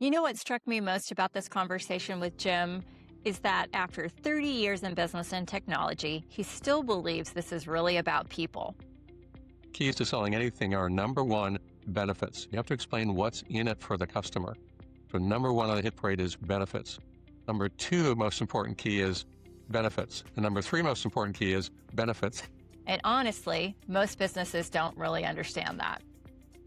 You know what struck me most about this conversation with Jim is that after 30 years in business and technology, he still believes this is really about people. Keys to selling anything are number one, benefits. You have to explain what's in it for the customer. So number one on the hit parade is benefits. Number two most important key is benefits. And number three most important key is benefits. And honestly, most businesses don't really understand that.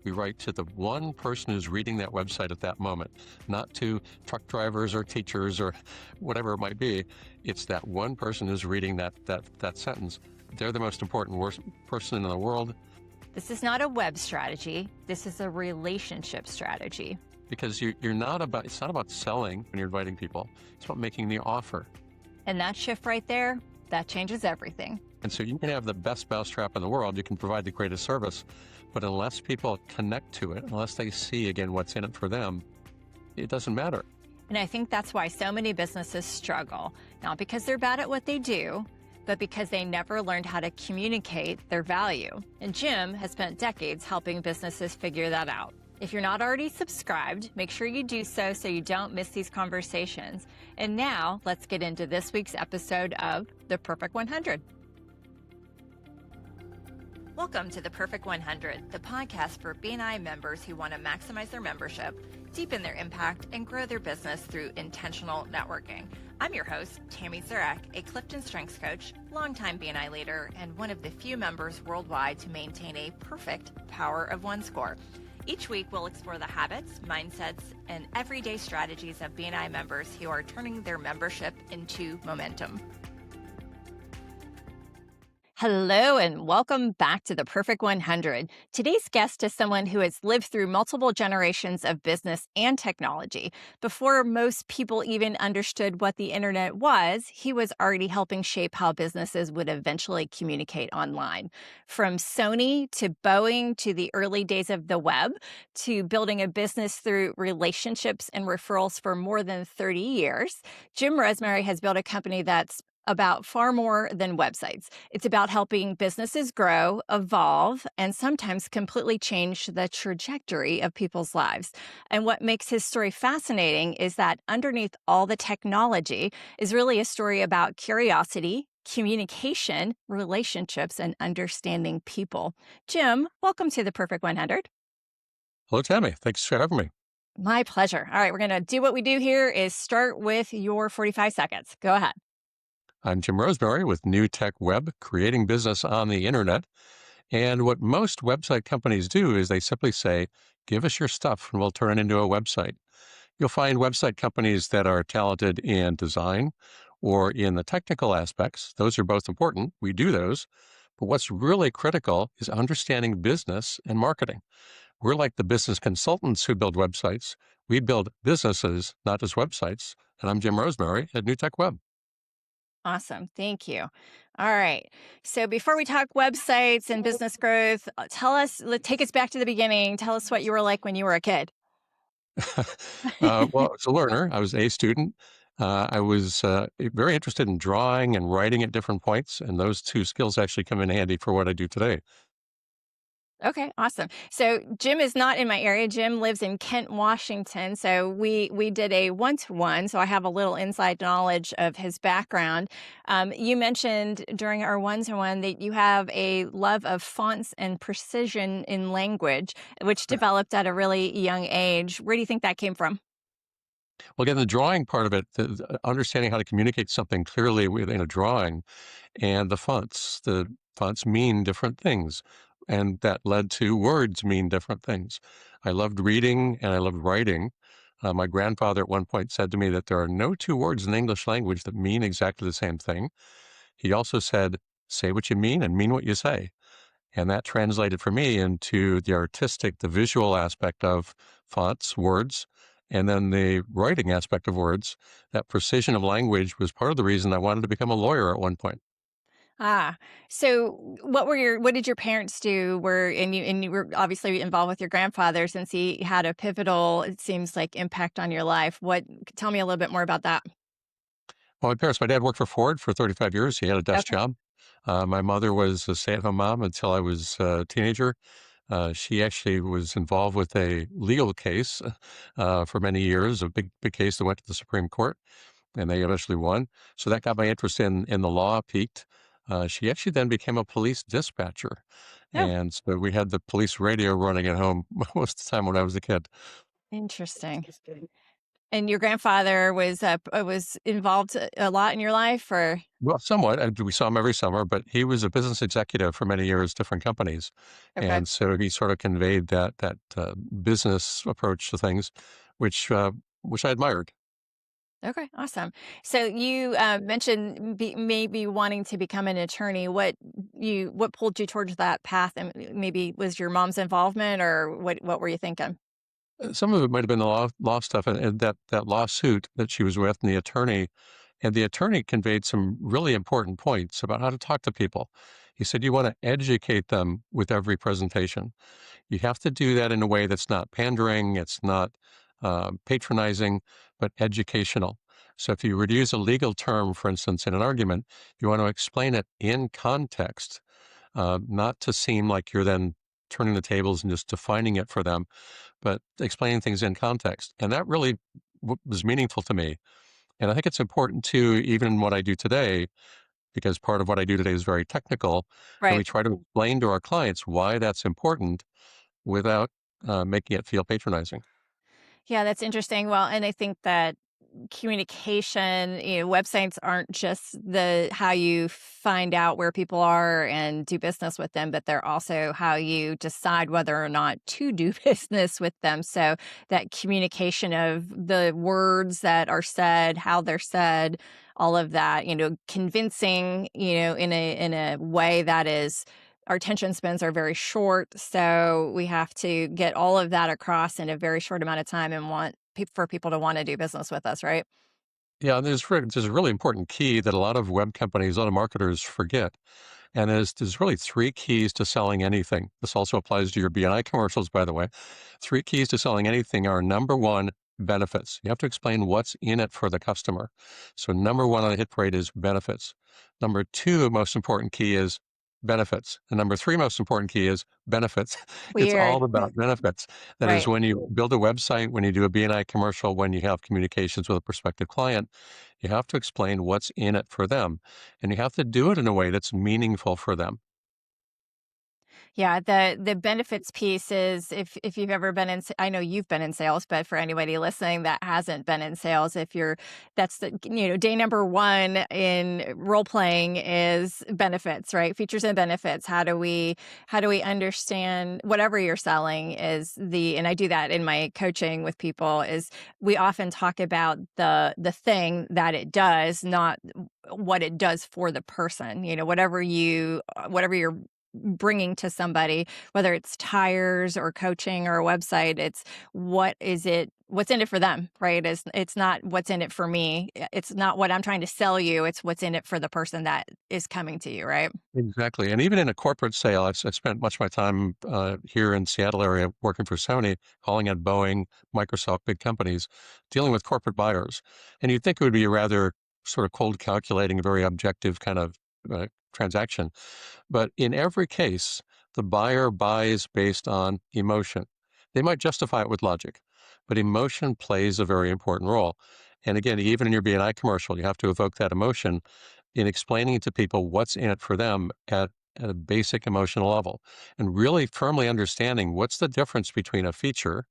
We write to the one person who's reading that website at that moment, not to truck drivers or teachers or whatever it might be. It's that one person who's reading that sentence. They're the most important person in the world. This is not a web strategy. This is a relationship strategy. Because it's not about selling when you're inviting people. It's about making the offer. And that shift right there, that changes everything. And so you can have the best mousetrap in the world, you can provide the greatest service, but unless people connect to it, unless they see, again, what's in it for them, it doesn't matter. And I think that's why so many businesses struggle, not because they're bad at what they do, but because they never learned how to communicate their value. And Jim has spent decades helping businesses figure that out. If you're not already subscribed, make sure you do so you don't miss these conversations. And now let's get into this week's episode of The Perfect 100. Welcome to The Perfect 100, the podcast for BNI members who want to maximize their membership, deepen their impact, and grow their business through intentional networking. I'm your host, Tammy Zurak, a CliftonStrengths coach, longtime BNI leader, and one of the few members worldwide to maintain a perfect Power of One score. Each week, we'll explore the habits, mindsets, and everyday strategies of BNI members who are turning their membership into momentum. Hello and welcome back to The Perfect 100. Today's guest is someone who has lived through multiple generations of business and technology. Before most people even understood what the internet was, he was already helping shape how businesses would eventually communicate online. From Sony to Boeing to the early days of the web to building a business through relationships and referrals for more than 30 years, Jim Rosemary has built a company that's about far more than websites. It's about helping businesses grow, evolve, and sometimes completely change the trajectory of people's lives. And what makes his story fascinating is that underneath all the technology is really a story about curiosity, communication, relationships, and understanding people. Jim, welcome to The Perfect 100. Hello, Tammy. Thanks for having me. My pleasure. All right, we're going to do what we do here is start with your 45 seconds. Go ahead. I'm Jim Rosemary with New Tech Web, creating business on the internet. And what most website companies do is they simply say, give us your stuff and we'll turn it into a website. You'll find website companies that are talented in design or in the technical aspects. Those are both important. We do those. But what's really critical is understanding business and marketing. We're like the business consultants who build websites. We build businesses, not just websites. And I'm Jim Rosemary at New Tech Web. Awesome. Thank you. All right. So before we talk websites and business growth, take us back to the beginning. Tell us what you were like when you were a kid. Well, I was a learner. I was a student. I was very interested in drawing and writing at different points, and those two skills actually come in handy for what I do today. Okay, awesome. So Jim is not in my area. Jim lives in Kent, Washington. So we did a one-to-one. So I have a little inside knowledge of his background. You mentioned during our one-to-one that you have a love of fonts and precision in language, which developed at a really young age. Where do you think that came from? Well, again, the drawing part of it, understanding how to communicate something clearly within a drawing, and the fonts. The fonts mean different things, and that led to words mean different things. I loved reading and I loved writing. My grandfather at one point said to me that there are no two words in the English language that mean exactly the same thing. He also said, say what you mean and mean what you say. And that translated for me into the artistic, the visual aspect of fonts, words, and then the writing aspect of words. That precision of language was part of the reason I wanted to become a lawyer at one point. So what did your parents do? You were obviously involved with your grandfather since he had a pivotal, it seems like, impact on your life. Tell me a little bit more about that. Well, my dad worked for Ford for 35 years. He had a desk Okay. job. My mother was a stay-at-home mom until I was a teenager. She actually was involved with a legal case for many years, a big case that went to the Supreme Court, and they eventually won. So that got my interest in the law peaked. She actually then became a police dispatcher, Oh, and so we had the police radio running at home most of the time when I was a kid. interesting. And your grandfather was involved a lot in your life, or Well, somewhat. We saw him every summer, but he was a business executive for many years, different companies, okay, and so he sort of conveyed that business approach to things, which which I admired. okay, awesome. So you mentioned maybe wanting to become an attorney. What pulled you towards that path, and maybe was your mom's involvement, or what were you thinking? Some of it might have been the law stuff, and that lawsuit that she was with, and the attorney conveyed some really important points about how to talk to people. He said you want to educate them with every presentation. You have to do that in a way that's not pandering, it's not patronizing, but educational. So if you were to use a legal term, for instance, in an argument, you want to explain it in context, not to seem like you're then turning the tables and just defining it for them, but explaining things in context. And that really was meaningful to me. And I think it's important too, even in what I do today, because part of what I do today is very technical, that we Right. try to explain to our clients why that's important without making it feel patronizing. Yeah, that's interesting. Well, and I think that communication, websites aren't just the how you find out where people are and do business with them, but they're also how you decide whether or not to do business with them. So that communication of the words that are said, how they're said, all of that, convincing, in a way that is our attention spans are very short, so we have to get all of that across in a very short amount of time and want for people to want to do business with us, right? Yeah, there's a really important key that a lot of web companies, a lot of marketers forget. And there's really three keys to selling anything. This also applies to your BNI commercials, by the way. Three keys to selling anything are number one, benefits. You have to explain what's in it for the customer. So number one on the hit parade is benefits. Number two, most important key is benefits. And number three, most important key is benefits. It's Weird. all about benefits. That is Right. when you build a website, when you do a BNI commercial, when you have communications with a prospective client, you have to explain what's in it for them. And you have to do it in a way that's meaningful for them. Yeah, the benefits piece is if you've ever been in I know you've been in sales, but for anybody listening that hasn't been in sales, if you're that's the day number 1 in role playing is benefits, right? Features and benefits. How do we understand whatever you're selling is the and I do that in my coaching with people is we often talk about the thing that it does, not what it does for the person. Whatever you're bringing to somebody, whether it's tires or coaching or a website, it's what's in it for them, right? It's not what's in it for me. It's not what I'm trying to sell you. It's what's in it for the person that is coming to you, right? Exactly. And even in a corporate sale, I've spent much of my time here in Seattle area working for Sony, calling at Boeing, Microsoft, big companies, dealing with corporate buyers. And you'd think it would be a rather sort of cold calculating, very objective kind of transaction. But in every case, the buyer buys based on emotion. They might justify it with logic, but emotion plays a very important role. And again, even in your BNI commercial, you have to evoke that emotion in explaining to people what's in it for them at a basic emotional level and really firmly understanding what's the difference between a feature,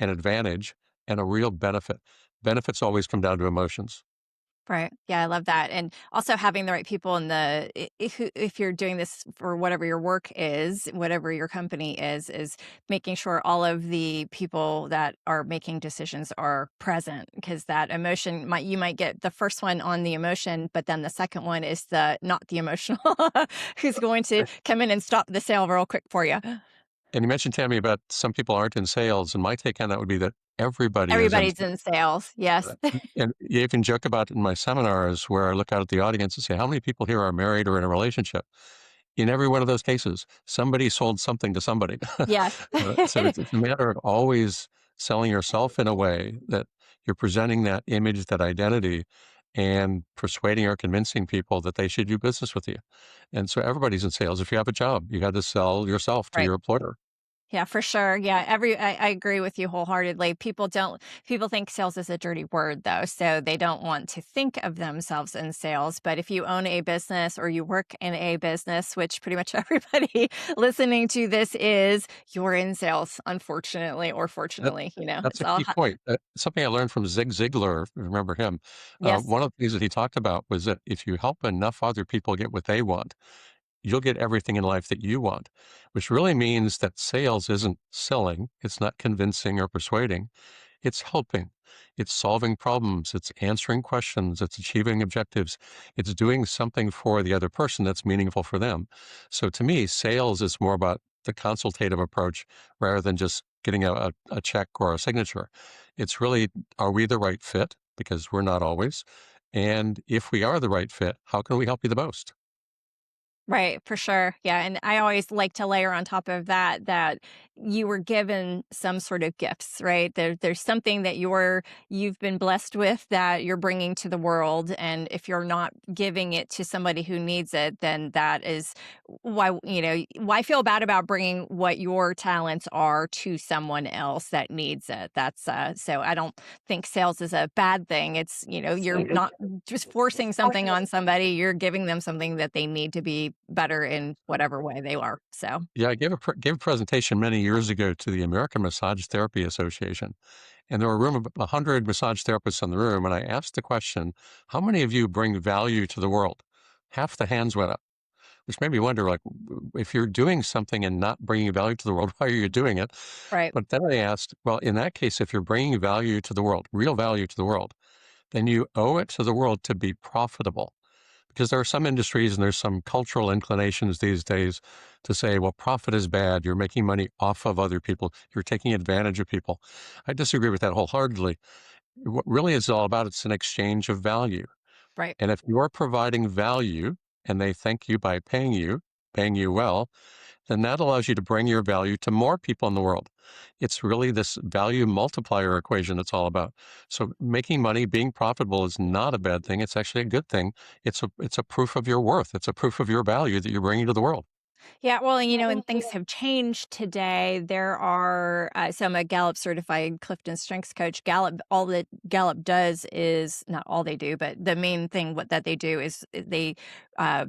an advantage, and a real benefit. Benefits always come down to emotions. Right. Yeah, I love that. And also having the right people in if you're doing this for whatever your work is, whatever your company is making sure all of the people that are making decisions are present because that emotion you might get the first one on the emotion, but then the second one is the not the emotional who's going to come in and stop the sale real quick for you. And you mentioned, Tammy, about some people aren't in sales, and my take on that would be that everybody is in Everybody's sales. in sales. Yes. And you even joke about it in my seminars where I look out at the audience and say, how many people here are married or in a relationship? In every one of those cases, somebody sold something to somebody. Yes. So it's a matter of always selling yourself in a way that you're presenting that image, that identity, and persuading or convincing people that they should do business with you. And so everybody's in sales. If you have a job, you got to sell yourself to Right. your employer. Yeah, for sure. Yeah, I agree with you wholeheartedly. People think sales is a dirty word though, so they don't want to think of themselves in sales. But if you own a business or you work in a business, which pretty much everybody listening to this is, you're in sales, unfortunately or That fortunately, that's it's a all key point. Something I learned from Zig Ziglar, remember him? yes. One of the things that he talked about was that if you help enough other people get what they want, you'll get everything in life that you want, which really means that sales isn't selling, it's not convincing or persuading, it's helping. It's solving problems, it's answering questions, it's achieving objectives, it's doing something for the other person that's meaningful for them. So to me, sales is more about the consultative approach rather than just getting a check or a signature. It's really, are we the right fit? Because we're not always. And if we are the right fit, how can we help you the most? Right, for sure. Yeah, and I always like to layer on top of that that you were given some sort of gifts, right? There's something that you've been blessed with that you're bringing to the world, and if you're not giving it to somebody who needs it, then that is why feel bad about bringing what your talents are to someone else that needs it. That's so I don't think sales is a bad thing. It's, you're not just forcing something on somebody, you're giving them something that they need to be better in whatever way they are. So, Yeah, I gave a presentation many years ago to the American Massage Therapy Association, and there were a room of 100 massage therapists in the room, and I asked the question, "How many of you bring value to the world?" Half the hands went up, which made me wonder, like, if you're doing something and not bringing value to the world, why are you doing it? right. But then I asked, well, in that case, if you're bringing value to the world, real value to the world, then you owe it to the world to be profitable. Because there are some industries and there's some cultural inclinations these days to say, well, profit is bad. You're making money off of other people. You're taking advantage of people. I disagree with that wholeheartedly. What really is all about, it's an exchange of value. Right. And if you're providing value and they thank you by paying you well, then that allows you to bring your value to more people in the world. It's really this value multiplier equation it's all about. So making money, being profitable is not a bad thing. It's actually a good thing. It's a proof of your worth. It's a proof of your value that you're bringing to the world. Yeah, well, and things have changed today. There are, so I'm a Gallup certified Clifton Strengths coach. Gallup, all that Gallup does is not all they do, but the main thing what that they do is they uh,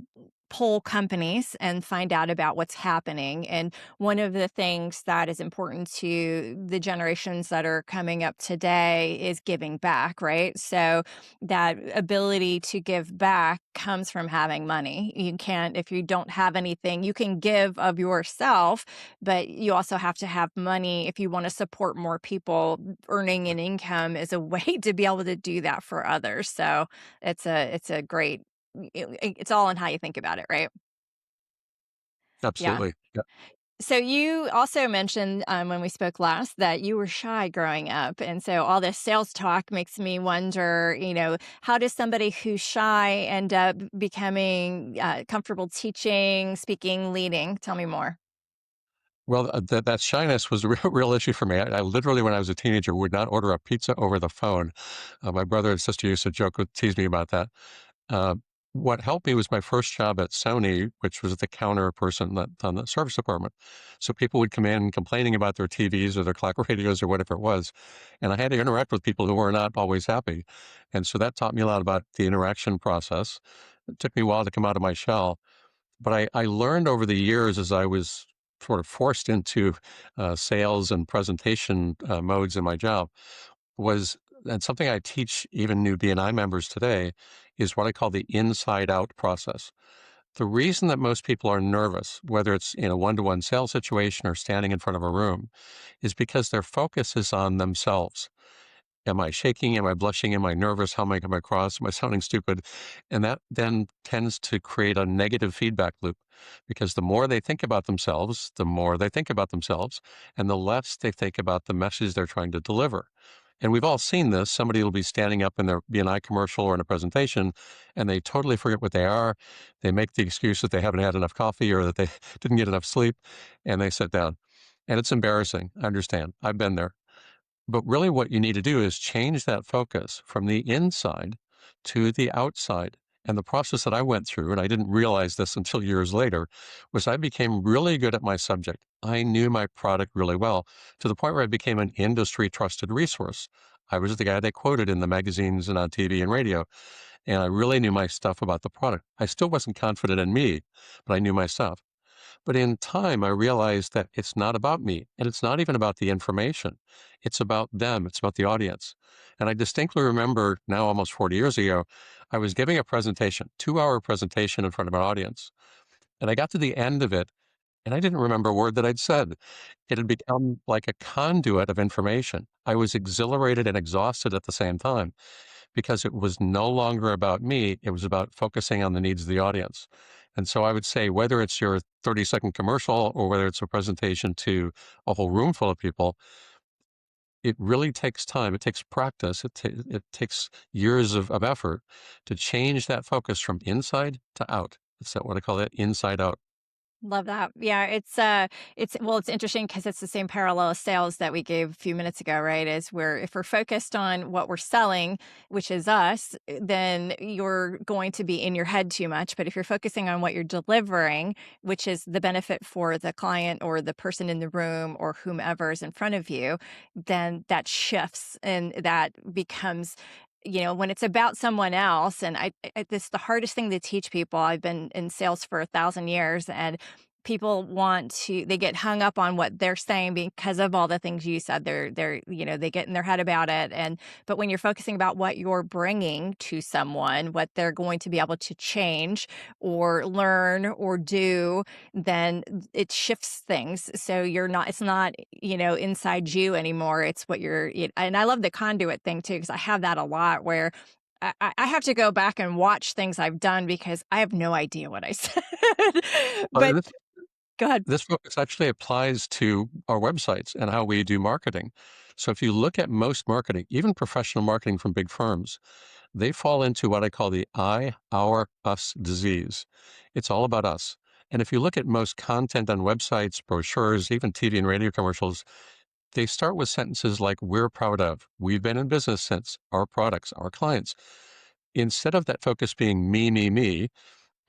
poll companies and find out about what's happening. And one of the things that is important to the generations that are coming up today is giving back, right? So that ability to give back comes from having money. You can't, if you don't have anything, you can give of yourself, but you also have to have money if you want to support more people. Earning an income is a way to be able to do that for others. So it's a great, it's all in how you think about it, right? Yeah. Absolutely. Yeah. So you also mentioned when we spoke last that you were shy growing up, and so all this sales talk makes me wonder. How does somebody who's shy end up becoming comfortable teaching, speaking, leading? Tell me more. Well, that shyness was a real issue for me. I literally, when I was a teenager, would not order a pizza over the phone. My brother and sister used to tease me about that. Uh, what helped me was my first job at Sony, which was the counter person on the service department. So people would come in complaining about their TVs or their clock radios or whatever it was. And I had to interact with people who were not always happy. And so that taught me a lot about the interaction process. It took me a while to come out of my shell. But I learned over the years as I was sort of forced into sales and presentation modes in my job was, and something I teach even new BNI members today, is what I call the inside out process. The reason that most people are nervous, whether it's in a one-to-one sales situation or standing in front of a room, is because their focus is on themselves. Am I shaking? Am I blushing? Am I nervous? How am I coming across? Am I sounding stupid? And that then tends to create a negative feedback loop because the more they think about themselves, the more they think about themselves, and the less they think about the message they're trying to deliver. And we've all seen this. Somebody will be standing up in their BNI commercial or in a presentation, and they totally forget what they are. They make the excuse that they haven't had enough coffee or that they didn't get enough sleep, and they sit down. And it's embarrassing. I understand. I've been there. But really, what you need to do is change that focus from the inside to the outside And the process that I went through, and I didn't realize this until years later, was I became really good at my subject. I knew my product really well to the point where I became an industry trusted resource. I was the guy they quoted in the magazines and on TV and radio, and I really knew my stuff about the product. I still wasn't confident in me, but I knew my stuff. But in time, I realized that it's not about me and it's not even about the information. It's about them. It's about the audience. And I distinctly remember now, almost 40 years ago, I was giving a presentation, 2 hour presentation in front of an audience. And I got to the end of it and I didn't remember a word that I'd said. It had become like a conduit of information. I was exhilarated and exhausted at the same time because it was no longer about me. It was about focusing on the needs of the audience. And so I would say, whether it's your 30-second commercial or whether it's a presentation to a whole room full of people, it really takes time. It takes practice. It takes years of effort to change that focus from inside to out. Is that what I call it? Inside out. Love that. Yeah, it's interesting because it's the same parallel as sales that we gave a few minutes ago, right? Is where if we're focused on what we're selling, which is us, then you're going to be in your head too much. But if you're focusing on what you're delivering, which is the benefit for the client or the person in the room or whomever is in front of you, then that shifts and that becomes, when it's about someone else. And this the hardest thing to teach people. I've been in sales for 1,000 years, and people they get hung up on what they're saying because of all the things you said. They get in their head about it. But when you're focusing about what you're bringing to someone, what they're going to be able to change or learn or do, then it shifts things. So it's not, inside you anymore. It's what and I love the conduit thing too, because I have that a lot where I have to go back and watch things I've done because I have no idea what I said. Well, But go ahead. this focus actually applies to our websites and how we do marketing. So if you look at most marketing, even professional marketing from big firms, they fall into what I call the I, our, us disease. It's all about us. And if you look at most content on websites, brochures, even TV and radio commercials, they start with sentences like, we're proud of, we've been in business since, our products, our clients. Instead of that focus being me,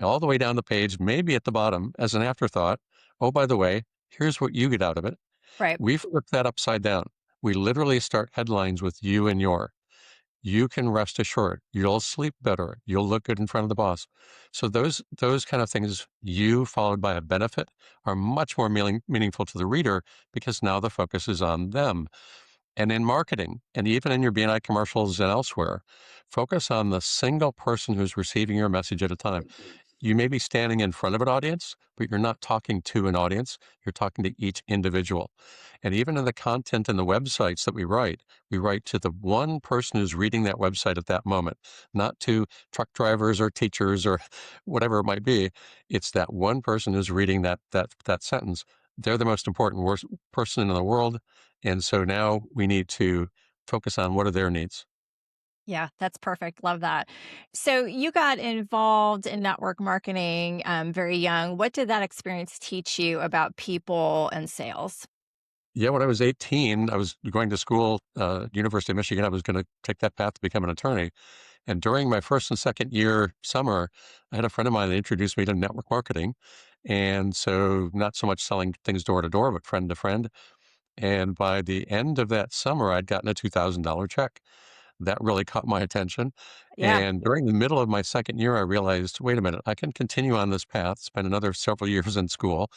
all the way down the page, maybe at the bottom as an afterthought, oh, by the way, here's what you get out of it. Right. We flip that upside down. We literally start headlines with you and your. You can rest assured you'll sleep better. You'll look good in front of the boss. So those kind of things, you followed by a benefit, are much more meaningful to the reader because now the focus is on them. And in marketing, and even in your BNI commercials and elsewhere, focus on the single person who's receiving your message at a time. You may be standing in front of an audience, but you're not talking to an audience. You're talking to each individual. And even in the content and the websites that we write to the one person who's reading that website at that moment, not to truck drivers or teachers or whatever it might be. It's that one person who's reading that sentence. They're the most important person in the world. And so now we need to focus on what are their needs. Yeah, that's perfect. Love that. So you got involved in network marketing very young. What did that experience teach you about people and sales? Yeah, when I was 18, I was going to school, University of Michigan. I was going to take that path to become an attorney. And during my first and second year summer, I had a friend of mine that introduced me to network marketing. And so not so much selling things door to door, but friend to friend. And by the end of that summer, I'd gotten a $2,000 check. That really caught my attention. Yeah. And during the middle of my second year, I realized, wait a minute, I can continue on this path, spend another several years in school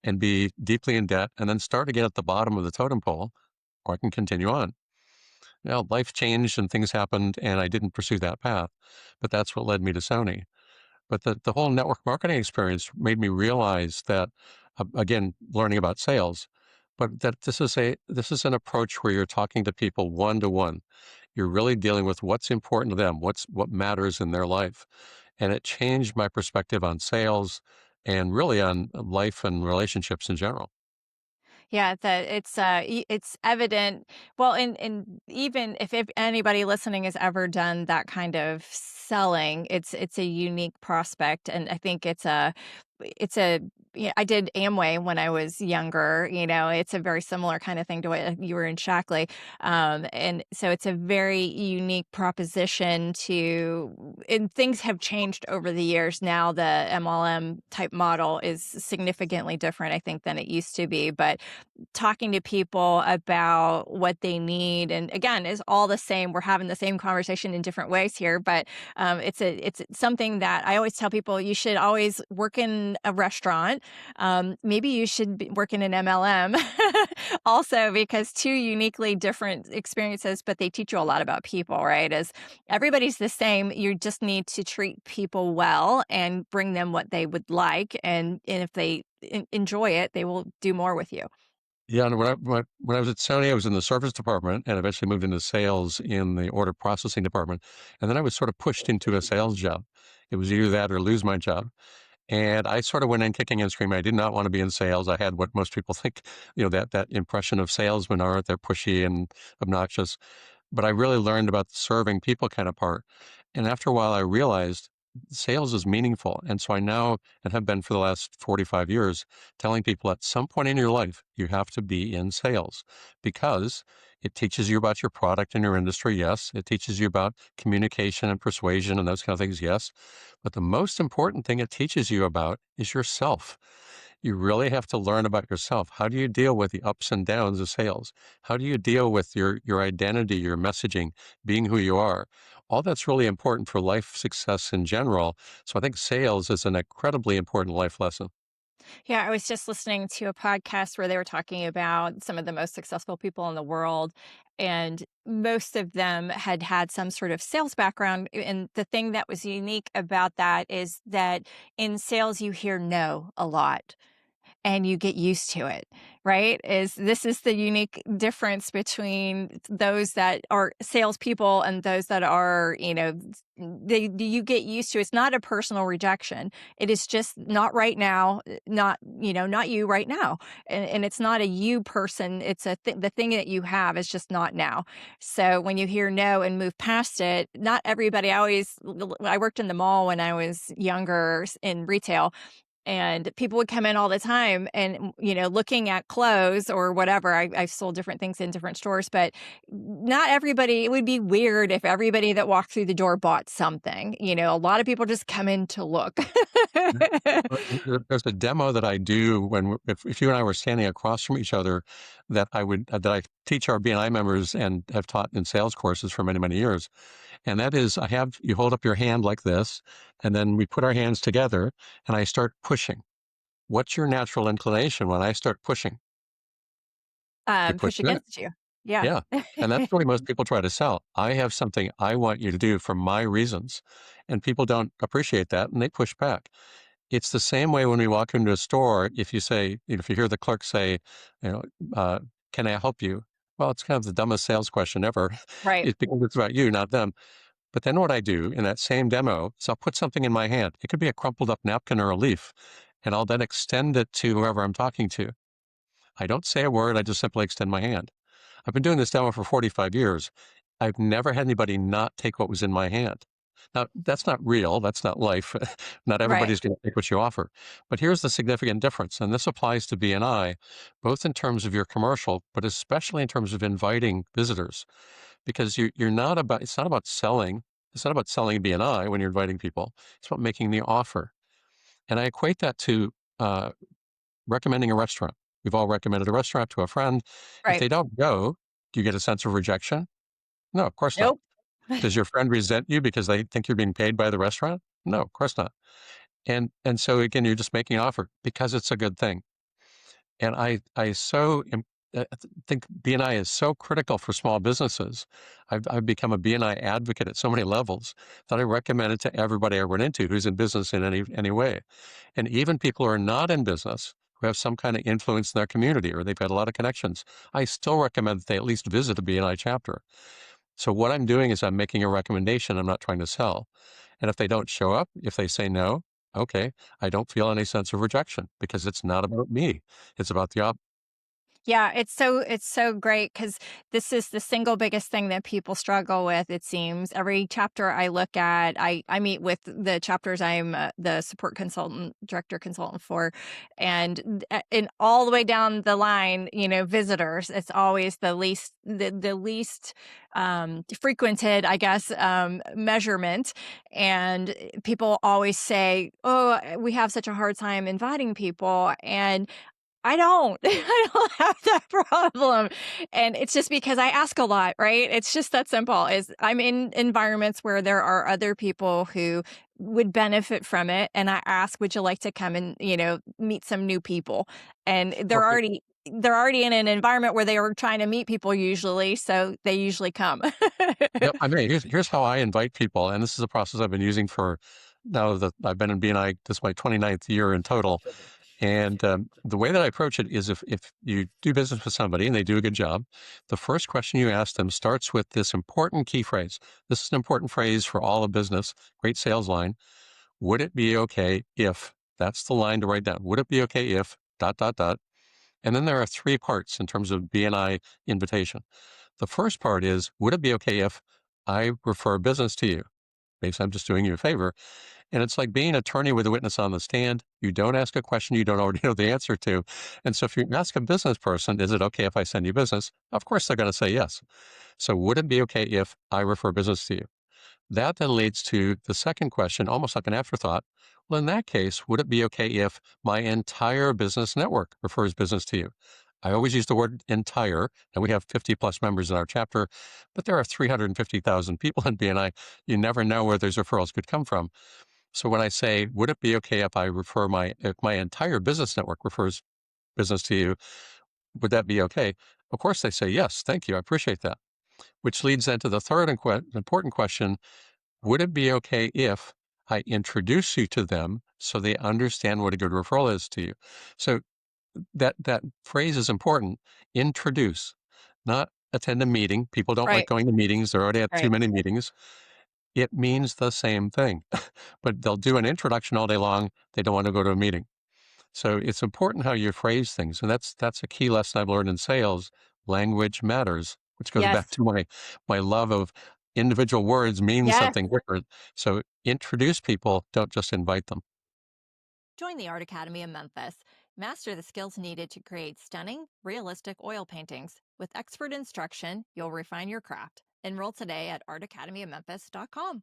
and be deeply in debt and then start again at the bottom of the totem pole, or I can continue on. Now, life changed and things happened, and I didn't pursue that path, but that's what led me to Sony. But the whole network marketing experience made me realize that, again, learning about sales, but that this is an approach where you're talking to people one to one. You're really dealing with what's important to them, what matters in their life, and it changed my perspective on sales and really on life and relationships in general. Yeah, that it's evident. Well, and even if anybody listening has ever done that kind of selling, it's a unique prospect, and I think it's a yeah, I did Amway when I was younger, it's a very similar kind of thing to what you were in Shackley. And so it's a very unique proposition and things have changed over the years. Now the MLM type model is significantly different, I think, than it used to be. But talking to people about what they need, and again, is all the same. We're having the same conversation in different ways here, but it's something that I always tell people: you should always work in a restaurant. Maybe you should work in an MLM also, because two uniquely different experiences, but they teach you a lot about people, right? As everybody's the same, you just need to treat people well and bring them what they would like, and if they enjoy it, they will do more with you. Yeah, and when I was at Sony, I was in the service department and eventually moved into sales in the order processing department. And then I was sort of pushed into a sales job. It was either that or lose my job. And I sort of went in kicking and screaming. I did not want to be in sales. I had what most people think, that impression of salesmen are. They're pushy and obnoxious. But I really learned about the serving people kind of part. And after a while, I realized sales is meaningful. And so I now, and have been for the last 45 years, telling people at some point in your life, you have to be in sales because it teaches you about your product and your industry. Yes. It teaches you about communication and persuasion and those kind of things. Yes. But the most important thing it teaches you about is yourself. You really have to learn about yourself. How do you deal with the ups and downs of sales? How do you deal with your identity, your messaging, being who you are? All that's really important for life success in general. So I think sales is an incredibly important life lesson. Yeah, I was just listening to a podcast where they were talking about some of the most successful people in the world, and most of them had had some sort of sales background. And the thing that was unique about that is that in sales, you hear no a lot and you get used to it, right? This is the unique difference between those that are salespeople and those that are, you get used to. It's not a personal rejection. It is just not right now, not you right now, and it's not a you person. It's the thing that you have is just not now. So when you hear no and move past it, not everybody. I worked in the mall when I was younger in retail, and people would come in all the time and, looking at clothes or whatever. I've sold different things in different stores, but not everybody, it would be weird if everybody that walked through the door bought something. A lot of people just come in to look. There's a demo that I do if you and I were standing across from each other that I teach our BNI members and have taught in sales courses for many, many years. And that is, you hold up your hand like this, and then we put our hands together and I start pushing. What's your natural inclination when I start pushing? You push Push back. against you. Yeah. Yeah. And that's really most people try to sell. I have something I want you to do for my reasons. And people don't appreciate that and they push back. It's the same way when we walk into a store. If you say, if you hear the clerk say, you know, uh, can I help you? Well, it's kind of the dumbest sales question ever. Right. It's because it's about you, not them. But then what I do in that same demo is I'll put something in my hand. It could be a crumpled up napkin or a leaf, and I'll then extend it to whoever I'm talking to. I don't say a word. I just simply extend my hand. I've been doing this demo for 45 years. I've never had anybody not take what was in my hand. Now, that's not real. That's not life. Not Right. everybody's going to take what you offer. But here's the significant difference. And this applies to BNI, both in terms of your commercial, but especially in terms of inviting visitors, because it's not about selling. It's not about selling BNI when you're inviting people. It's about making the offer. And I equate that to recommending a restaurant. We've all recommended a restaurant to a friend. If Right. they don't go, do you get a sense of rejection? No, of course not. Nope. Does your friend resent you because they think you're being paid by the restaurant? No, of course not. And so again, you're just making an offer because it's a good thing. And think BNI is so critical for small businesses. I've become a BNI advocate at so many levels that I recommend it to everybody I run into who's in business in any way. And even people who are not in business, who have some kind of influence in their community or they've had a lot of connections, I still recommend that they at least visit a BNI chapter. So what I'm doing is I'm making a recommendation. I'm not trying to sell. And if they don't show up, if they say no, okay, I don't feel any sense of rejection because it's not about me. It's about the Yeah, it's so great because this is the single biggest thing that people struggle with, it seems. Every chapter I look at, I meet with the chapters I'm, the support consultant, director consultant for, and all the way down the line, visitors, it's always the least, frequented, I guess, measurement, and people always say, "Oh, we have such a hard time inviting people," and I don't. I don't have that problem, and it's just because I ask a lot, right? It's just that simple, is I'm in environments where there are other people who would benefit from it, and I ask, "Would you like to come and, meet some new people?" And Well, they're already in an environment where they are trying to meet people usually, so they usually come. yep, I mean, here's how I invite people, and this is a process I've been using for now that I've been in BNI, this is my 29th year in total. And the way that I approach it is if you do business with somebody and they do a good job, the first question you ask them starts with this important key phrase. This is an important phrase for all of business, great sales line. Would it be okay if, that's the line to write down. Would it be okay if, dot, dot, dot. And then there are three parts in terms of BNI invitation. The first part is, would it be okay if I refer business to you? Basically, I'm just doing you a favor. And it's like being an attorney with a witness on the stand. You don't ask a question you don't already know the answer to. And so if you ask a business person, is it okay if I send you business? Of course, they're going to say yes. So would it be okay if I refer business to you? That then leads to the second question, almost like an afterthought. Well, in that case, would it be okay if my entire business network refers business to you? I always use the word entire, and we have 50 plus members in our chapter, but there are 350,000 people in BNI. You never know where those referrals could come from. So when I say, would it be okay if if my entire business network refers business to you, would that be okay? Of course, they say, yes, thank you. I appreciate that. Which leads then to the third important question. Would it be okay if I introduce you to them so they understand what a good referral is to you? So that phrase is important. Introduce, not attend a meeting. People don't like Right, going to meetings. They're already at too right. many meetings. It means the same thing, but they'll do an introduction all day long. They don't want to go to a meeting. So it's important how you phrase things, and that's a key lesson I've learned in sales. Language matters, which goes back Yes. to my love of individual words mean Yes. something different. So introduce people, don't just invite them. Join the Art Academy in Memphis. Master the skills needed to create stunning, realistic oil paintings. With expert instruction, you'll refine your craft. Enroll today at artacademyofmemphis.com.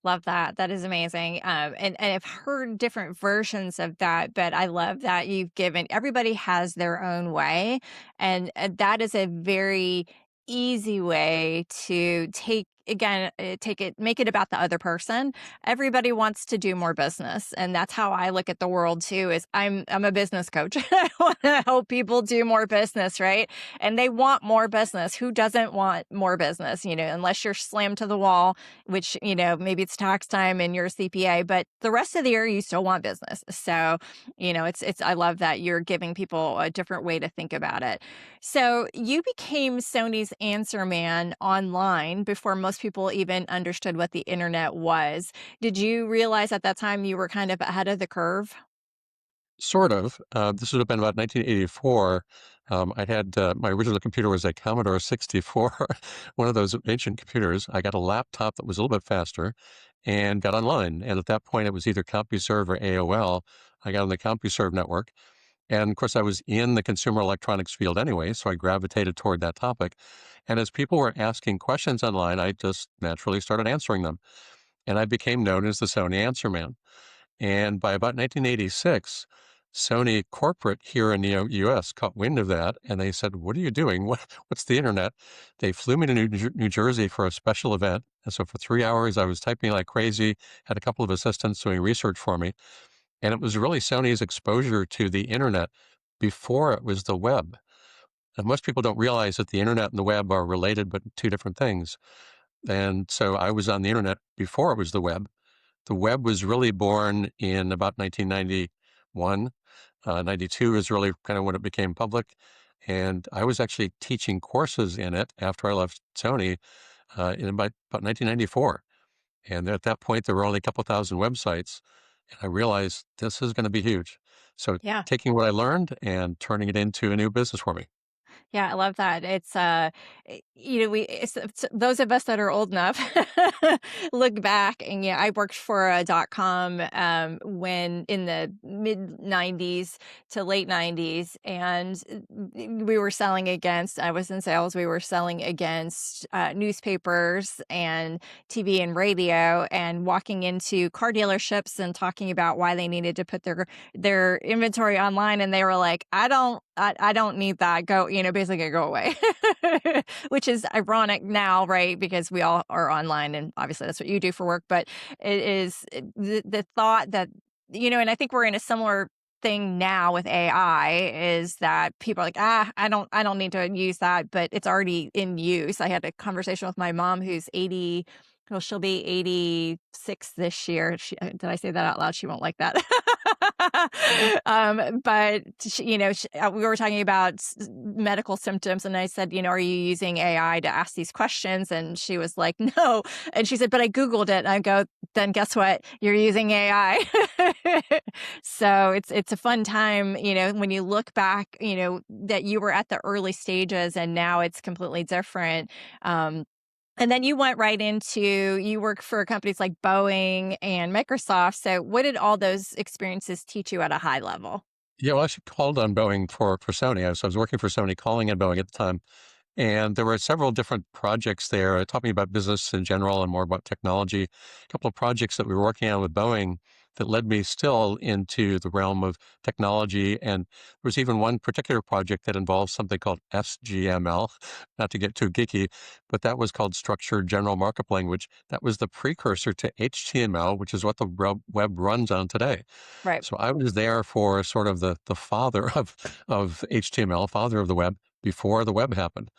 Love that. That is amazing. And I've heard different versions of that, but I love that you've given everybody has their own way. And that is a very easy way to take it, make it about the other person. Everybody wants to do more business. And that's how I look at the world too, is I'm a business coach. I want to help people do more business, right? And they want more business. Who doesn't want more business? Unless you're slammed to the wall, which, maybe it's tax time and you're a CPA, but the rest of the year you still want business. So, I love that you're giving people a different way to think about it. So you became Sony's answer man online before most people even understood what the internet was. Did you realize at that time you were kind of ahead of the curve? Sort of. This would have been about 1984. I had my original computer was a Commodore 64, one of those ancient computers. I got a laptop that was a little bit faster and got online. And at that point, it was either CompuServe or AOL. I got on the CompuServe network. And of course, I was in the consumer electronics field anyway, so I gravitated toward that topic. And as people were asking questions online, I just naturally started answering them. And I became known as the Sony Answer Man. And by about 1986, Sony corporate here in the US caught wind of that, and they said, "What are you doing? What's the internet?" They flew me to New Jersey for a special event. And so for 3 hours, I was typing like crazy, had a couple of assistants doing research for me. And it was really Sony's exposure to the internet before it was the web. And most people don't realize that the internet and the web are related, but two different things. And so I was on the internet before it was the web. The web was really born in about 1991. 92 is really kind of when it became public. And I was actually teaching courses in it after I left Sony in about 1994. And at that point, there were only a couple thousand websites. And I realized this is going to be huge. So Yeah. taking what I learned and turning it into a new business for me. Yeah, I love that. It's those of us that are old enough look back and yeah, I worked for a dot com when in the mid 90s to late 90s and we were selling against I was in sales, we were selling against newspapers and TV and radio and walking into car dealerships and talking about why they needed to put their inventory online and they were like, I don't need that. Go, basically go away. Which is ironic now, right? Because we all are online and obviously that's what you do for work, but the thought that and I think we're in a similar thing now with AI is that people are like, I don't need to use that, but it's already in use. I had a conversation with my mom who's 80. Well, she'll be 86 this year. Did I say that out loud? She won't like that. But we were talking about medical symptoms, and I said, are you using AI to ask these questions? And she was like, no. And she said, but I Googled it. And I go, then guess what? You're using AI. So it's a fun time, when you look back, that you were at the early stages and now it's completely different. And then you went right into you work for companies like Boeing and Microsoft. So what did all those experiences teach you at a high level? Yeah, well, I actually called on Boeing for Sony. I was working for Sony, calling on Boeing at the time. And there were several different projects there. It taught me about business in general and more about technology. A couple of projects that we were working on with Boeing that led me still into the realm of technology. And there was even one particular project that involved something called SGML, not to get too geeky, but that was called Structured General Markup Language. That was the precursor to HTML, which is what the web runs on today. Right. So I was there for sort of the father of HTML, father of the web, before the web happened.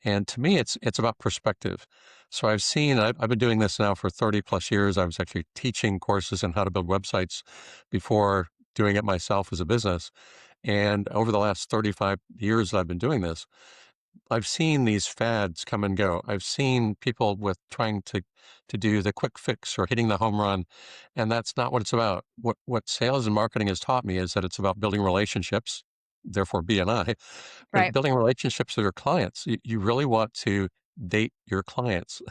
And to me, it's about perspective. So I've been doing this now for 30 plus years. I was actually teaching courses on how to build websites before doing it myself as a business. And over the last 35 years that I've been doing this, I've seen these fads come and go. I've seen people with trying to do the quick fix or hitting the home run, and that's not what it's about. What sales and marketing has taught me is that it's about building relationships, therefore BNI, but Right. building relationships with your clients. You really want to date your clients.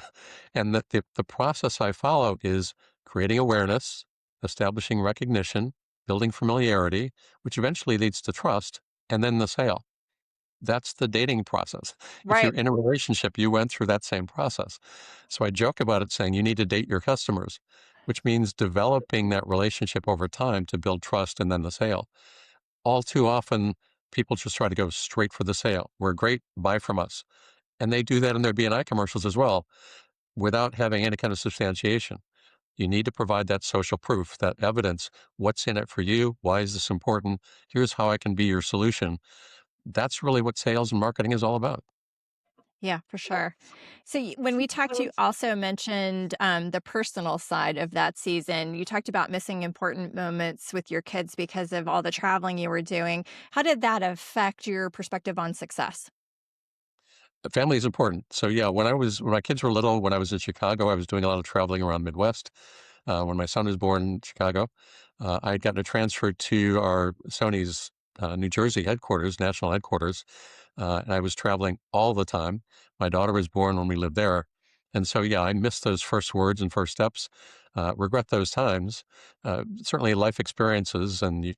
And the process I follow is creating awareness, establishing recognition, building familiarity, which eventually leads to trust, and then the sale. That's the dating process. If you're Right. in a relationship, you went through that same process. So I joke about it saying you need to date your customers, which means developing that relationship over time to build trust and then the sale. All too often, people just try to go straight for the sale. We're great, buy from us. And they do that in their BNI commercials as well without having any kind of substantiation. You need to provide that social proof, that evidence. What's in it for you? Why is this important? Here's how I can be your solution. That's really what sales and marketing is all about. Yeah, for sure. So when we talked, you also mentioned the personal side of that season. You talked about missing important moments with your kids because of all the traveling you were doing. How did that affect your perspective on success? The family is important. So yeah, when my kids were little, when I was in Chicago, I was doing a lot of traveling around Midwest. When my son was born in Chicago, I had gotten a transfer to our Sony's New Jersey headquarters, national headquarters, and I was traveling all the time. My daughter was born when we lived there, and so yeah, I missed those first words and first steps. Regret those times. Certainly, life experiences, and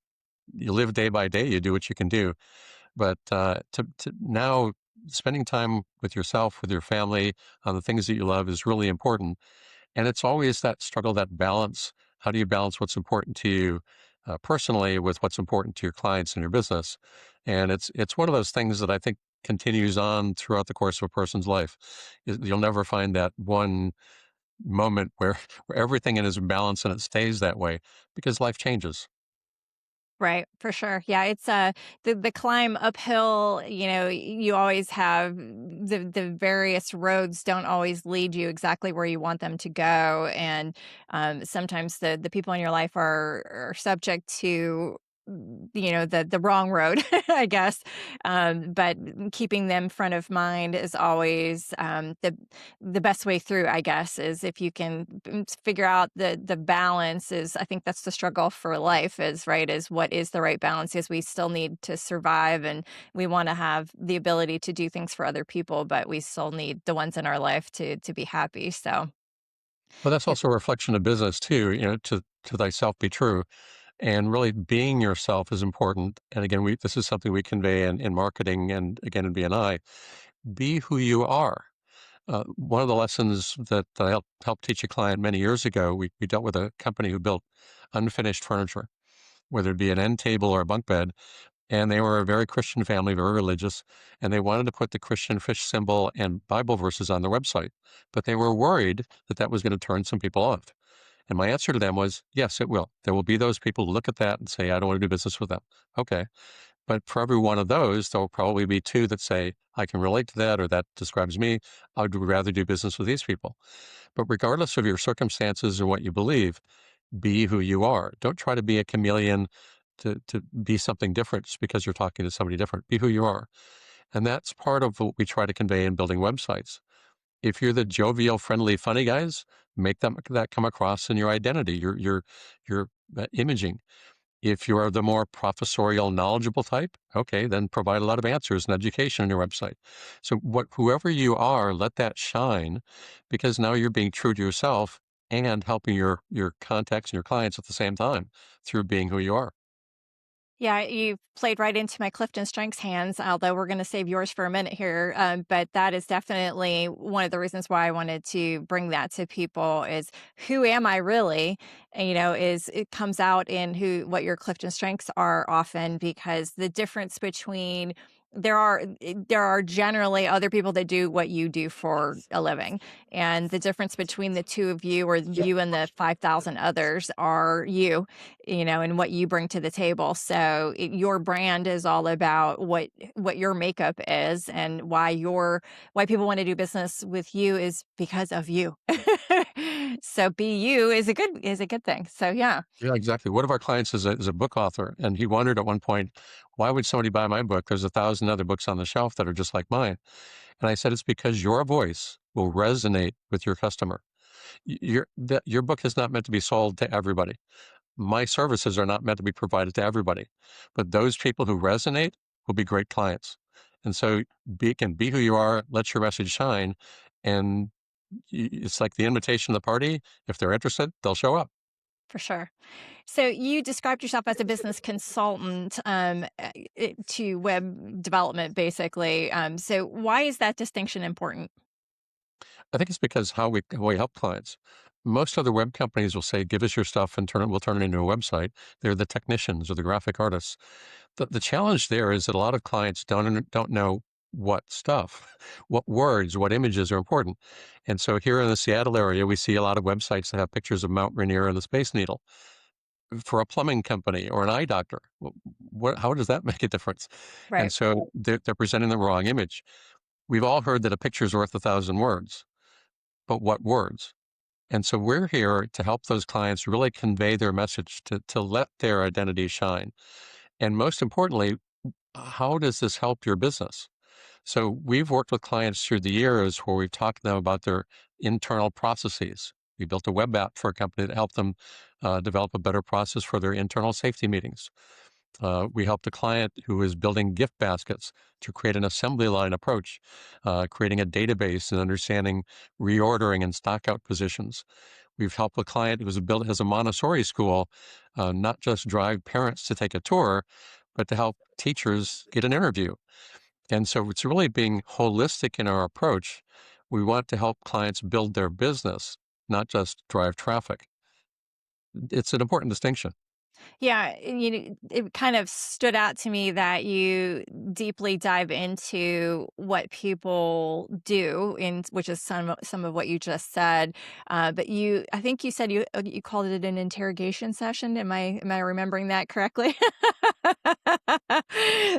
you live day by day. You do what you can do. But to now spending time with yourself, with your family, on the things that you love is really important. And it's always that struggle, that balance. How do you balance what's important to you personally with what's important to your clients and your business? And it's one of those things that I think continues on throughout the course of a person's life. You'll never find that one moment where where everything is in balance and it stays that way because life changes. Right, for sure. Yeah, it's the climb uphill, you always have the various roads don't always lead you exactly where you want them to go. And sometimes the people in your life are subject to the wrong road, I guess. But keeping them front of mind is always the best way through, I guess, is if you can figure out the balance. Is I think that's the struggle for life, is right, is what is the right balance, is we still need to survive, and we want to have the ability to do things for other people, but we still need the ones in our life to be happy. So Well, that's it, also a reflection of business too, to thyself be true. And really being yourself is important. And again, this is something we convey in marketing and again in BNI. Be who you are. One of the lessons that I helped teach a client many years ago, we dealt with a company who built unfinished furniture, whether it be an end table or a bunk bed. And they were a very Christian family, very religious, and they wanted to put the Christian fish symbol and Bible verses on their website. But they were worried that that was going to turn some people off. And my answer to them was, yes, it will. There will be those people who look at that and say, I don't want to do business with them. Okay. But for every one of those, there will probably be two that say, I can relate to that or that describes me. I would rather do business with these people. But regardless of your circumstances or what you believe, be who you are. Don't try to be a chameleon to be something different just because you're talking to somebody different. Be who you are. And that's part of what we try to convey in building websites. If you're the jovial, friendly, funny guys, make that come across in your identity, your imaging. If you are the more professorial, knowledgeable type, okay, then provide a lot of answers and education on your website. So whoever you are, let that shine, because now you're being true to yourself and helping your contacts and your clients at the same time through being who you are. Yeah, you played right into my CliftonStrengths hands, although we're gonna save yours for a minute here, but that is definitely one of the reasons why I wanted to bring that to people is, who am I really? And, is it comes out in who what your CliftonStrengths are often, because the difference between there are generally other people that do what you do for a living, and the difference between the 2 of you, or you and the 5,000 others, are you, and what you bring to the table. So your brand is all about what your makeup is, and why people want to do business with you is because of you. So be you is a good thing. So yeah, Yeah, exactly. One of our clients is a book author, and he wondered at one point, why would somebody buy my book? There's 1,000 other books on the shelf that are just like mine. And I said, it's because your voice will resonate with your customer. Your book is not meant to be sold to everybody. My services are not meant to be provided to everybody, but those people who resonate will be great clients. And so be who you are, let your message shine. And it's like the invitation to the party. If they're interested, they'll show up. for sure. So you described yourself as a business consultant, to web development, basically. So why is that distinction important? I think it's because how we help clients. Most other web companies will say, "Give us your stuff and we'll turn it into a website." They're the technicians or the graphic artists. The challenge there is that a lot of clients don't know what stuff, what words, what images are important. And so here in the Seattle area, we see a lot of websites that have pictures of Mount Rainier and the Space Needle. For a plumbing company or an eye doctor, how does that make a difference? And Right. so they're presenting the wrong image. We've all heard that a picture is worth 1,000 words, but what words? And so we're here to help those clients really convey their message, to let their identity shine. And most importantly, how does this help your business? So we've worked with clients through the years where we've talked to them about their internal processes. We built a web app for a company that helped them develop a better process for their internal safety meetings. We helped a client who was building gift baskets to create an assembly line approach, creating a database and understanding reordering and stockout positions. We've helped a client who was built as a Montessori school, not just drive parents to take a tour, but to help teachers get an interview. And so it's really being holistic in our approach. We want to help clients build their business, not just drive traffic. It's an important distinction. Yeah, it kind of stood out to me that you deeply dive into what people do, in which is some of what you just said. But I think you said you called it an interrogation session. Am I remembering that correctly?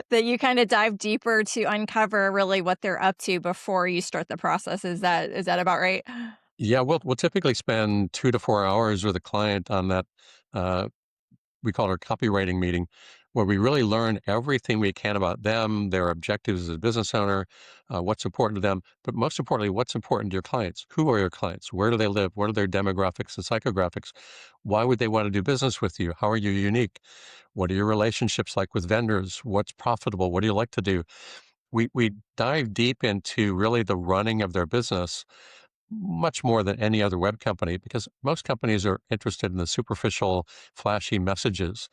That you kind of dive deeper to uncover really what they're up to before you start the process. Is that about right? Yeah, we'll typically spend 2 to 4 hours with a client on that, uh, we call it our copywriting meeting, where we really learn everything we can about them, their objectives as a business owner, what's important to them, but most importantly, what's important to your clients. Who are your clients? Where do they live? What are their demographics and psychographics? Why would they want to do business with you? How are you unique? What are your relationships like with vendors? What's profitable? What do you like to do? We dive deep into really the running of their business much more than any other web company because most companies are interested in the superficial, flashy messages.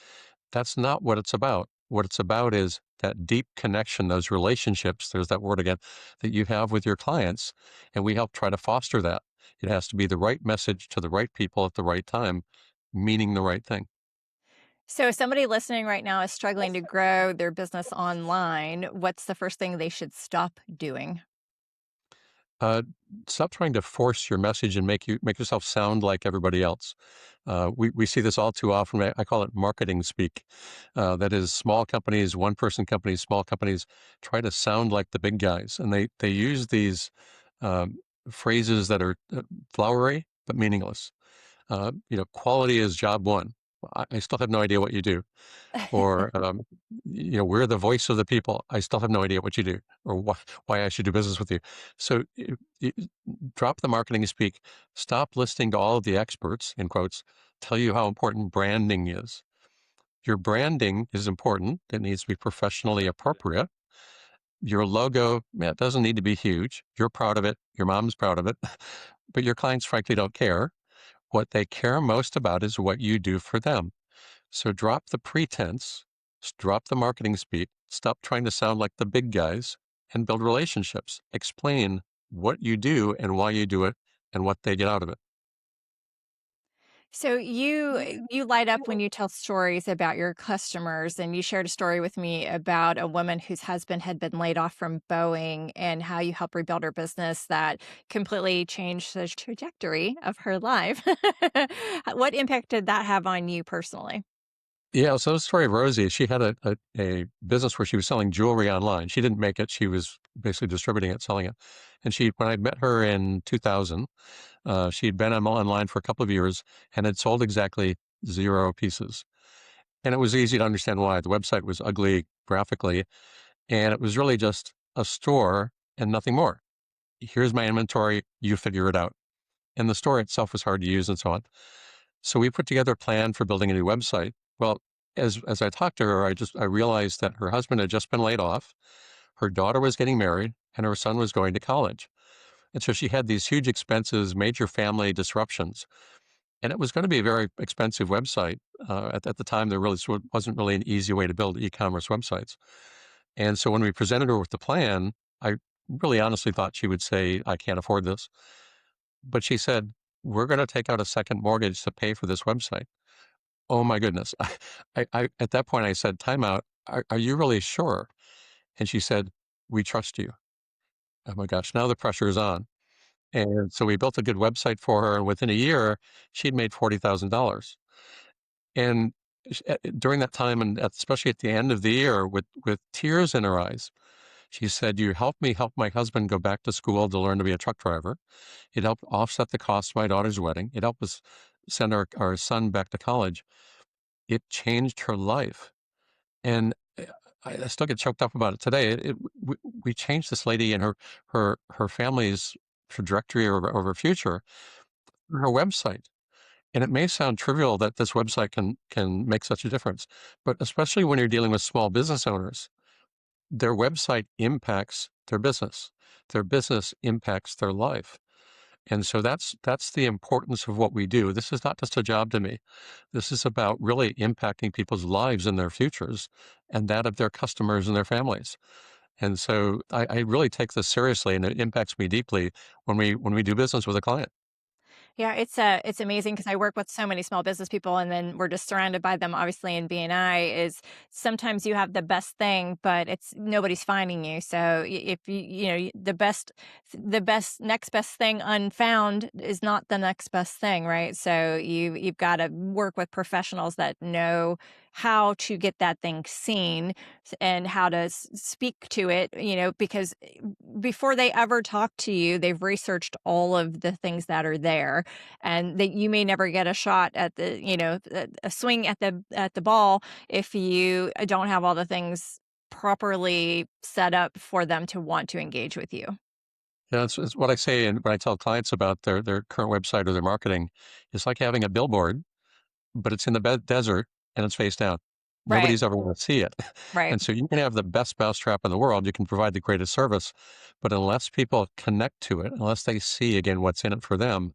That's not what it's about. What it's about is that deep connection, those relationships, there's that word again, that you have with your clients. And we help try to foster that. It has to be the right message to the right people at the right time, meaning the right thing. So, if somebody listening right now is struggling to grow their business online, what's the first thing they should stop doing? Uh, Stop trying to force your message and make yourself sound like everybody else. We see this all too often. I call it marketing speak. That is, small companies, one person companies, small companies try to sound like the big guys, and they use these um, phrases that are flowery but meaningless. Quality is job one. I still have no idea what you do. Or, we're the voice of the people. I still have no idea what you do or why I should do business with you. So drop the marketing speak. Stop listening to all of the experts, in quotes, tell you how important branding is. Your branding is important. It needs to be professionally appropriate. Your logo, it doesn't need to be huge. You're proud of it. Your mom's proud of it. But your clients, frankly, don't care. What they care most about is what you do for them. So drop the pretense, drop the marketing speak, stop trying to sound like the big guys, and build relationships. Explain what you do and why you do it and what they get out of it. So you light up when you tell stories about your customers, and you shared a story with me about a woman whose husband had been laid off from Boeing and how you helped rebuild her business that completely changed the trajectory of her life. What impact did that have on you personally? Yeah, so the story of Rosie, she had a business where she was selling jewelry online. She didn't make it. She was basically distributing it, selling it. And when I met her in 2000, she had been online for a couple of years and had sold exactly 0 pieces. And it was easy to understand why. The website was ugly graphically, and it was really just a store and nothing more. Here's my inventory, you figure it out. And the store itself was hard to use and so on. So we put together a plan for building a new website. Well, as I talked to her, I realized that her husband had just been laid off, her daughter was getting married, and her son was going to college. And so she had these huge expenses, major family disruptions. And it was going to be a very expensive website. At the time, there really wasn't really an easy way to build e-commerce websites. And so when we presented her with the plan, I really honestly thought she would say, I can't afford this. But she said, we're going to take out a second mortgage to pay for this website. Oh my goodness. At that point, I said, time out. Are you really sure? And she said, we trust you. Oh my gosh. Now the pressure is on. And so we built a good website for her. And within a year, she'd made $40,000. And during that time, and especially at the end of the year, with tears in her eyes, she said, you helped me help my husband go back to school to learn to be a truck driver. It helped offset the cost of my daughter's wedding. It helped us send our son back to college. It changed her life. And I still get choked up about it today. We changed this lady and her family's trajectory of her future through her website. And it may sound trivial that this website can make such a difference, but especially when you're dealing with small business owners, their website impacts their business. Their business impacts their life. And so that's the importance of what we do. This is not just a job to me. This is about really impacting people's lives and their futures and that of their customers and their families. And so I really take this seriously and it impacts me deeply when we do business with a client. Yeah, it's amazing because I work with so many small business people, and then we're just surrounded by them. Obviously, in BNI, is sometimes you have the best thing, but it's nobody's finding you. So if the best next best thing unfound is not the next best thing, right? So you've got to work with professionals that know how to get that thing seen and how to speak to it, because before they ever talk to you, they've researched all of the things that are there, and that you may never get a shot at a swing at the ball if you don't have all the things properly set up for them to want to engage with you. Yeah, it's what I say, and when I tell clients about their current website or their marketing, it's like having a billboard, but it's in the desert and it's face down. Right, Nobody's ever going to see it. right, And so you can have the best mousetrap in the world. You can provide the greatest service, but unless people connect to it, unless they see again what's in it for them,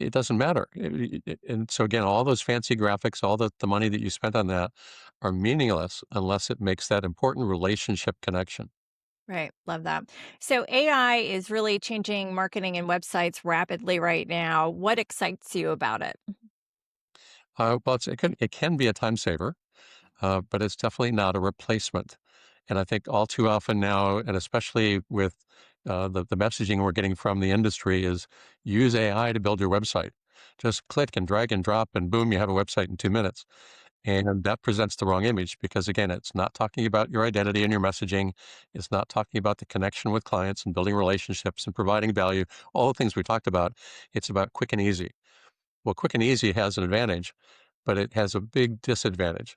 it doesn't matter. And so again, all those fancy graphics, all the money that you spent on that are meaningless unless it makes that important relationship connection. right. Love that. So AI is really changing marketing and websites rapidly right now. What excites you about it? Well, it can be a time saver, but it's definitely not a replacement. And I think all too often now, and especially with the messaging we're getting from the industry, is use AI to build your website. Just click and drag and drop, and boom, you have a website in 2 minutes. And that presents the wrong image because, again, it's not talking about your identity and your messaging. It's not talking about the connection with clients and building relationships and providing value, all the things we talked about. It's about quick and easy. Well, quick and easy has an advantage, but it has a big disadvantage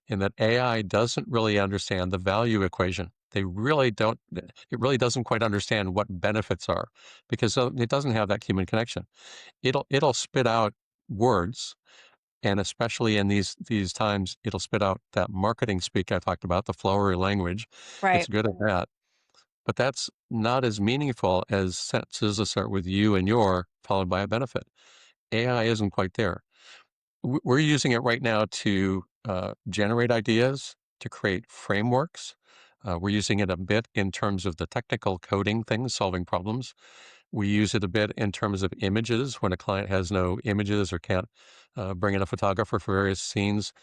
in that AI doesn't really understand the value equation. They really don't, it really doesn't quite understand what benefits are because it doesn't have that human connection. It'll spit out words, and especially in these times, it'll spit out that marketing speak I talked about, the flowery language. It's Right. good at that, but that's not as meaningful as sentences that start with you and your followed by a benefit. AI isn't quite there. We're using it right now to generate ideas, to create frameworks. We're using it a bit in terms of the technical coding things, solving problems. We use it a bit in terms of images when a client has no images or can't bring in a photographer for various scenes.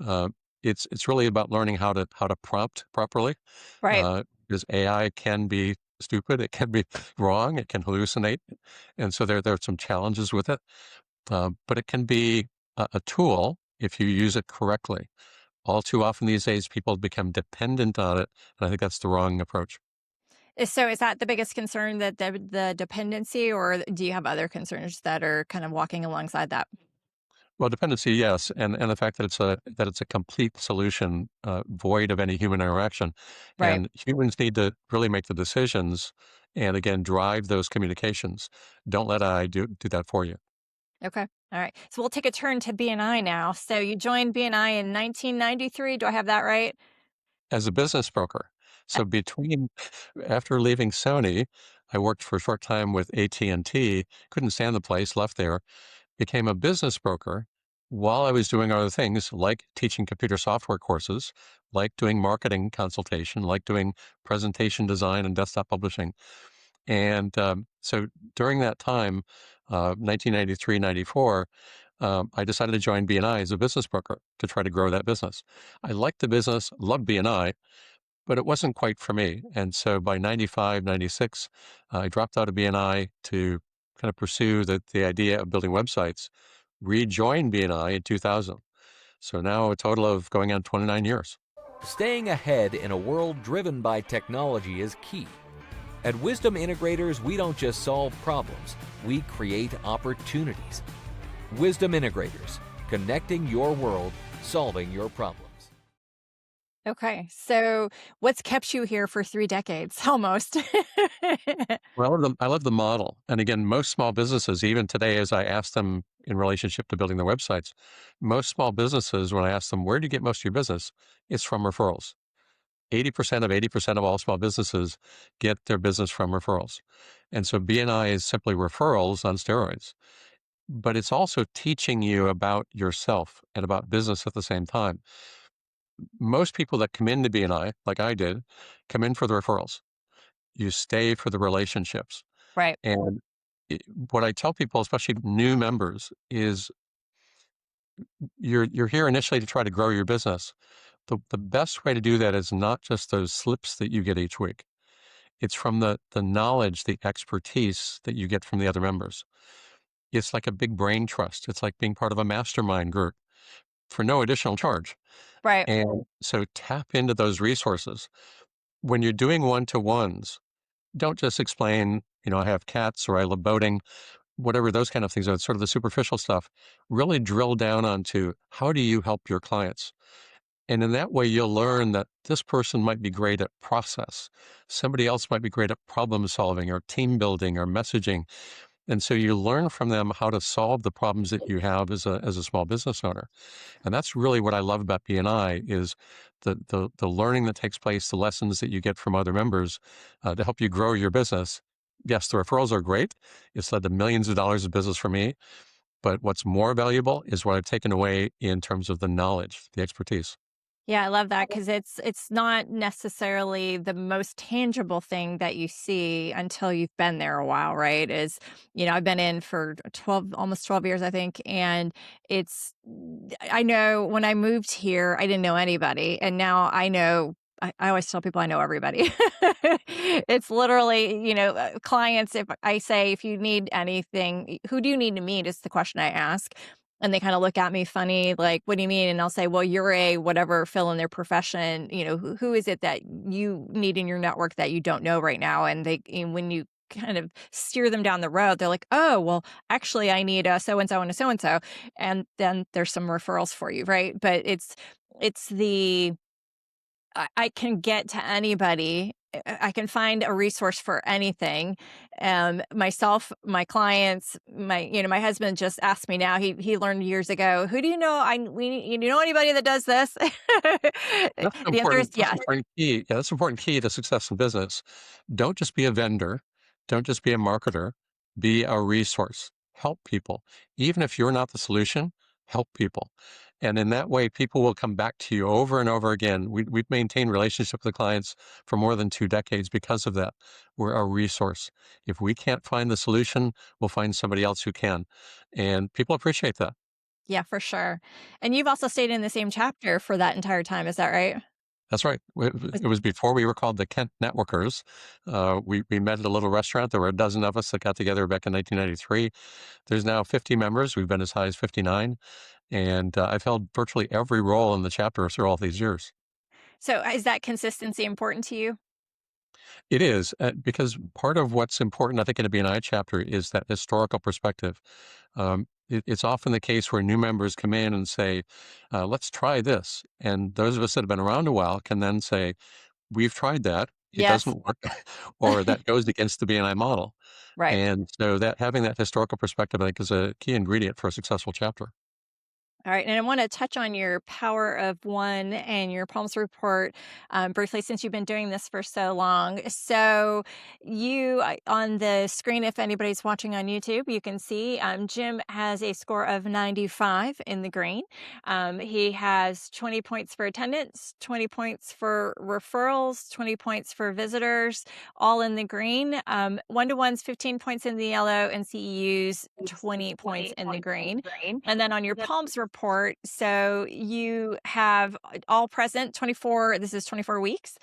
Uh, it's really about learning how to prompt properly, Right. because AI can be stupid, it can be wrong, it can hallucinate, and so there are some challenges with it. But it can be a tool if you use it correctly. All too often these days, people become dependent on it, and I think that's the wrong approach. So is that the biggest concern, that the dependency, or do you have other concerns that are kind of walking alongside that? Well, dependency, yes, and the fact that it's a complete solution, void of any human interaction, Right. and humans need to really make the decisions, and again drive those communications. Don't let AI do that for you. Okay. All right. So we'll take a turn to BNI now. So you joined BNI in 1993. Do I have that right? As a business broker, Uh, so between after leaving Sony, I worked for a short time with AT&T. Couldn't stand the place, left there, became a business broker while I was doing other things like teaching computer software courses, like doing marketing consultation, like doing presentation design and desktop publishing. And so during that time, 1993, 94, I decided to join BNI as a business broker to try to grow that business. I liked the business, loved BNI, but it wasn't quite for me. And so by 95, 96, I dropped out of BNI to kind of pursue the idea of building websites, rejoined BNI in 2000. So now a total of going on 29 years. Staying ahead in a world driven by technology is key. At Wisdom Integrators, we don't just solve problems, we create opportunities. Wisdom Integrators, connecting your world, solving your problems. okay. So what's kept you here for 3 decades almost? Well, I love the model. And again, most small businesses, even today, as I ask them in relationship to building their websites, most small businesses, when I ask them, where do you get most of your business? It's from referrals. 80% of all small businesses get their business from referrals. And so BNI is simply referrals on steroids. But it's also teaching you about yourself and about business at the same time. Most people that come into BNI, like I did, come in for the referrals. You stay for the relationships. Right. And I what I tell people, especially new members, is you're here initially to try to grow your business. The best way to do that is not just those slips that you get each week. It's from the knowledge, the expertise that you get from the other members. It's like a big brain trust. It's like being part of a mastermind group. for no additional charge. Right. And so tap into those resources. When you're doing one-to-ones, don't just explain, I have cats or I love boating, whatever those kind of things are, sort of the superficial stuff. Really drill down onto how do you help your clients? And in that way, you'll learn that this person might be great at process. Somebody else might be great at problem solving or team building or messaging. And so you learn from them how to solve the problems that you have as a small business owner. And that's really what I love about BNI is the learning that takes place, the lessons that you get from other members to help you grow your business. Yes, the referrals are great. It's led to millions of dollars of business for me. But what's more valuable is what I've taken away in terms of the knowledge, the expertise. Yeah, I love that because it's not necessarily the most tangible thing that you see until you've been there a while, right? I've been in for 12, almost 12 years, I think. And it's, I know when I moved here, I didn't know anybody. And now I know, I always tell people I know everybody. It's literally, clients, if I say, if you need anything, who do you need to meet? Is the question I ask. And they kind of look at me funny, like, what do you mean? And I'll say, well, you're a whatever, fill in their profession. Who is it that you need in your network that you don't know right now? And when you kind of steer them down the road, they're like, oh, well, actually, I need a so and so and a so and so. And then there's some referrals for you, right? But it's the I can get to anybody. I can find a resource for anything. Myself, my clients, my husband just asked me now. He learned years ago. Who do you know? You know anybody that does this? The answer is That's yes. an important key. Yeah, that's an important key to success in business. Don't just be a vendor. Don't just be a marketer. Be a resource. Help people. Even if you're not the solution, help people. And in that way, people will come back to you over and over again. We've maintained relationships with clients for more than 2 decades because of that. We're a resource. If we can't find the solution, we'll find somebody else who can. And people appreciate that. Yeah, for sure. And you've also stayed in the same chapter for that entire time. Is that right? That's right. Was- It was before we were called the Kent Networkers. We met at a little restaurant. There were a dozen of us that got together back in 1993. There's now 50 members. We've been as high as 59. And I've held virtually every role in the chapter through all these years. So is that consistency important to you? It is because part of what's important, I think, in a BNI chapter is that historical perspective. It's often the case where new members come in and say, let's try this. And those of us that have been around a while can then say, we've tried that. It Yes. doesn't work, or that goes against the BNI model. Right. And so that having that historical perspective, I think, is a key ingredient for a successful chapter. All right, and I want to touch on your power of one and your Palms report briefly, since you've been doing this for so long. So, on the screen, if anybody's watching on YouTube, you can see Jim has a score of 95 in the green. He has 20 points for attendance, 20 points for referrals, 20 points for visitors, all in the green. One-to-ones, 15 points in the yellow, and CEUs, 20 points in the green. And then on your Palms report, so you have all present 24, this is 24 weeks,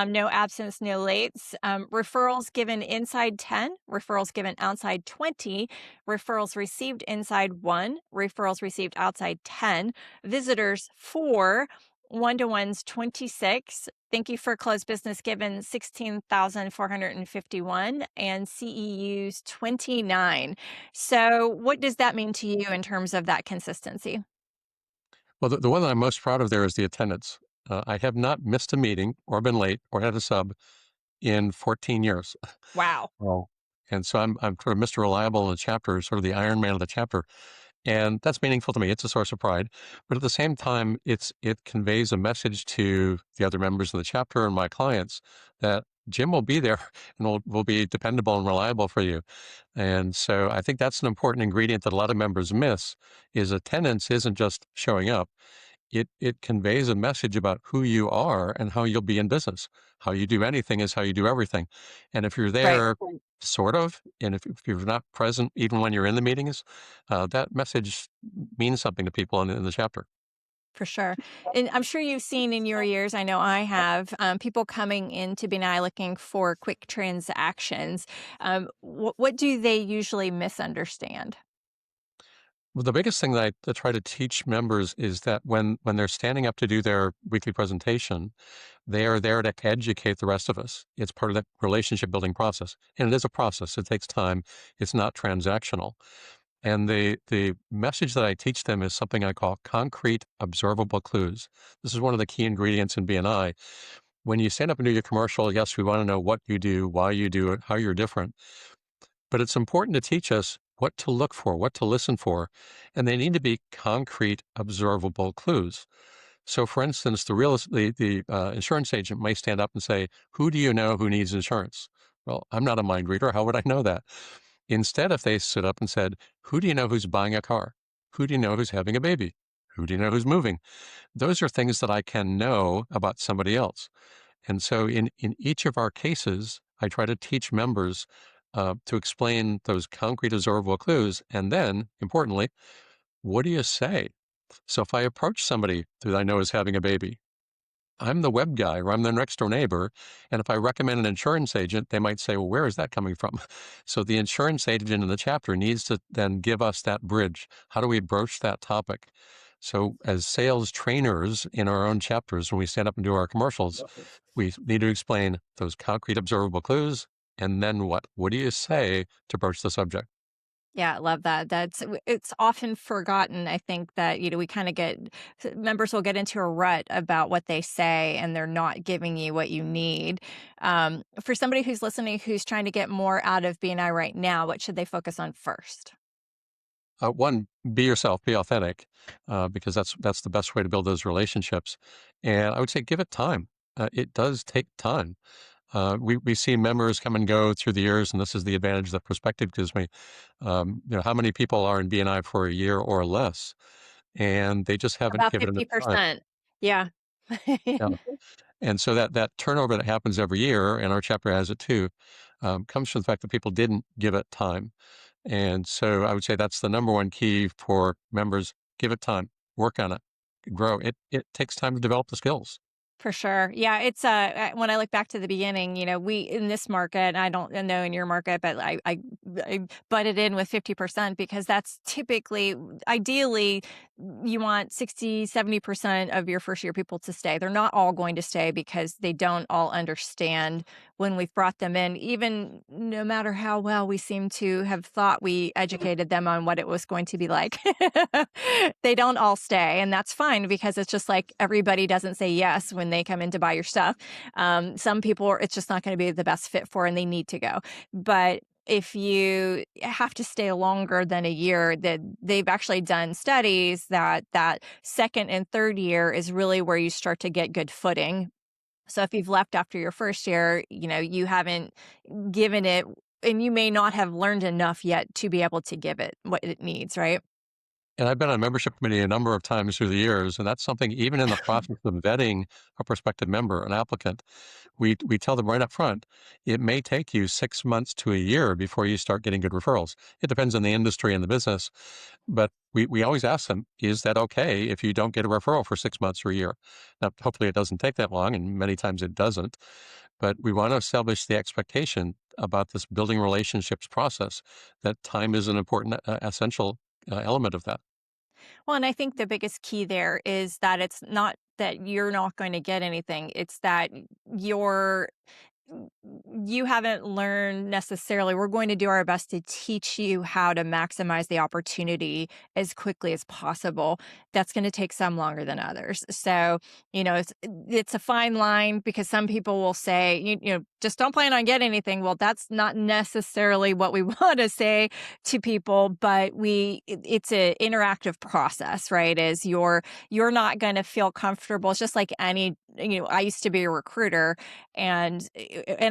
no absence, no lates, referrals given inside 10, referrals given outside 20, referrals received inside 1, referrals received outside 10, visitors 4, one-to-ones 26. Thank you for closed business given 16,451 and CEUs 29. So, what does that mean to you in terms of that consistency? Well, the one that I'm most proud of there is the attendance. I have not missed a meeting or been late or had a sub in 14 years. Wow. Oh. And so I'm sort of Mr. Reliable in the chapter, sort of the Iron Man of the chapter. And that's meaningful to me. It's a source of pride. But at the same time, it conveys a message to the other members of the chapter and my clients that Jim will be there and will be dependable and reliable for you. And so I think that's an important ingredient that a lot of members miss is attendance isn't just showing up. It conveys a message about who you are and how you'll be in business. How you do anything is how you do everything. And if you're Right. there, sort of, and if you're not present even when you're in the meetings, that message means something to people in the chapter. For sure. And I'm sure you've seen in your years, I know I have, people coming into BNI looking for quick transactions. What do they usually misunderstand? Well, the biggest thing that I try to teach members is that when they're standing up to do their weekly presentation, they are there to educate the rest of us. It's part of the relationship building process. And it is a process. It takes time. It's not transactional. And the message that I teach them is something I call concrete observable clues. This is one of the key ingredients in BNI. When you stand up and do your commercial, yes, we want to know what you do, why you do it, how you're different. But it's important to teach us what to look for, what to listen for, and they need to be concrete, observable clues. So, for instance, the insurance agent may stand up and say, "Who do you know who needs insurance?" Well, I'm not a mind reader. How would I know that? Instead, if they stood up and said, "Who do you know who's buying a car? Who do you know who's having a baby? Who do you know who's moving?" Those are things that I can know about somebody else. And so in each of our cases, I try to teach members to explain those concrete observable clues. And then, importantly, what do you say? So if I approach somebody that I know is having a baby, I'm the web guy or I'm their next door neighbor. And if I recommend an insurance agent, they might say, well, where is that coming from? So the insurance agent in the chapter needs to then give us that bridge. How do we broach that topic? So as sales trainers in our own chapters, when we stand up and do our commercials, we need to explain those concrete observable clues. And then what? What do you say to broach the subject? Yeah, I love that. It's often forgotten. I think that, we kind of members will get into a rut about what they say and they're not giving you what you need. For somebody who's listening, who's trying to get more out of BNI right now, what should they focus on first? One, be yourself, be authentic, because that's the best way to build those relationships. And I would say give it time. It does take time. We see members come and go through the years, and this is the advantage that perspective gives me. How many people are in BNI for a year or less, and they just haven't About given it enough time. 50%. Yeah. Yeah. And so that turnover that happens every year, and our chapter has it too, comes from the fact that people didn't give it time. And so I would say that's the number one key for members. Give it time, work on it, grow. It takes time to develop the skills. For sure. Yeah, it's when I look back to the beginning, we in this market, I don't know in your market, but I butted in with 50% because that's typically ideally you want 60-70% of your first year people to stay. They're not all going to stay because they don't all understand when we've brought them in, even no matter how well we seem to have thought we educated them on what it was going to be like. They don't all stay, and that's fine because it's just like everybody doesn't say yes when they come in to buy your stuff. Some people it's just not going to be the best fit for, and they need to go. But if you have to stay longer than a year, that they've actually done studies that second and third year is really where you start to get good footing. So if you've left after your first year, you haven't given it, and you may not have learned enough yet to be able to give it what it needs, right? And I've been on a membership committee a number of times through the years, and that's something even in the process of vetting a prospective member, an applicant, we tell them right up front, it may take you 6 months to a year before you start getting good referrals. It depends on the industry and the business, but we always ask them, is that okay if you don't get a referral for 6 months or a year? Now, hopefully it doesn't take that long, and many times it doesn't, but we want to establish the expectation about this building relationships process, that time is an important, essential element of that. Well, and I think the biggest key there is that it's not that you're not going to get anything. It's that you're you haven't learned necessarily. We're going to do our best to teach you how to maximize the opportunity as quickly as possible. That's going to take some longer than others. So, it's a fine line because some people will say, just don't plan on getting anything. Well, that's not necessarily what we want to say to people, but it's an interactive process, right? Is you're not going to feel comfortable. It's just like any, I used to be a recruiter, and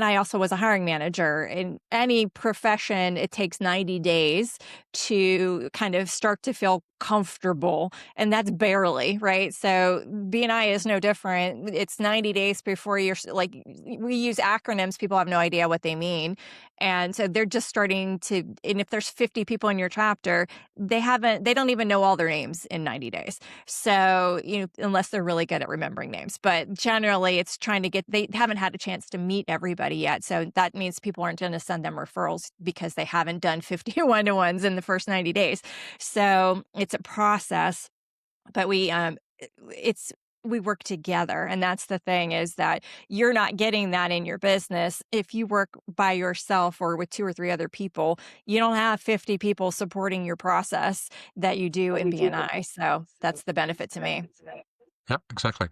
I also was a hiring manager. In any profession, it takes 90 days to kind of start to feel comfortable, and that's barely, right? So BNI is no different. It's 90 days before like, we use acronyms, people have no idea what they mean. And so they're just starting to, and if there's 50 people in your chapter, they don't even know all their names in 90 days. So, unless they're really good at remembering names, but generally it's trying to they haven't had a chance to meet everybody yet. So that means people aren't going to send them referrals because they haven't done 50 one-to-ones in the first 90 days. So it's a process, but it's, we work together. And that's the thing, is that you're not getting that in your business. If you work by yourself or with two or three other people, you don't have 50 people supporting your process that you do in BNI. So that's the benefit to me. Yep, exactly.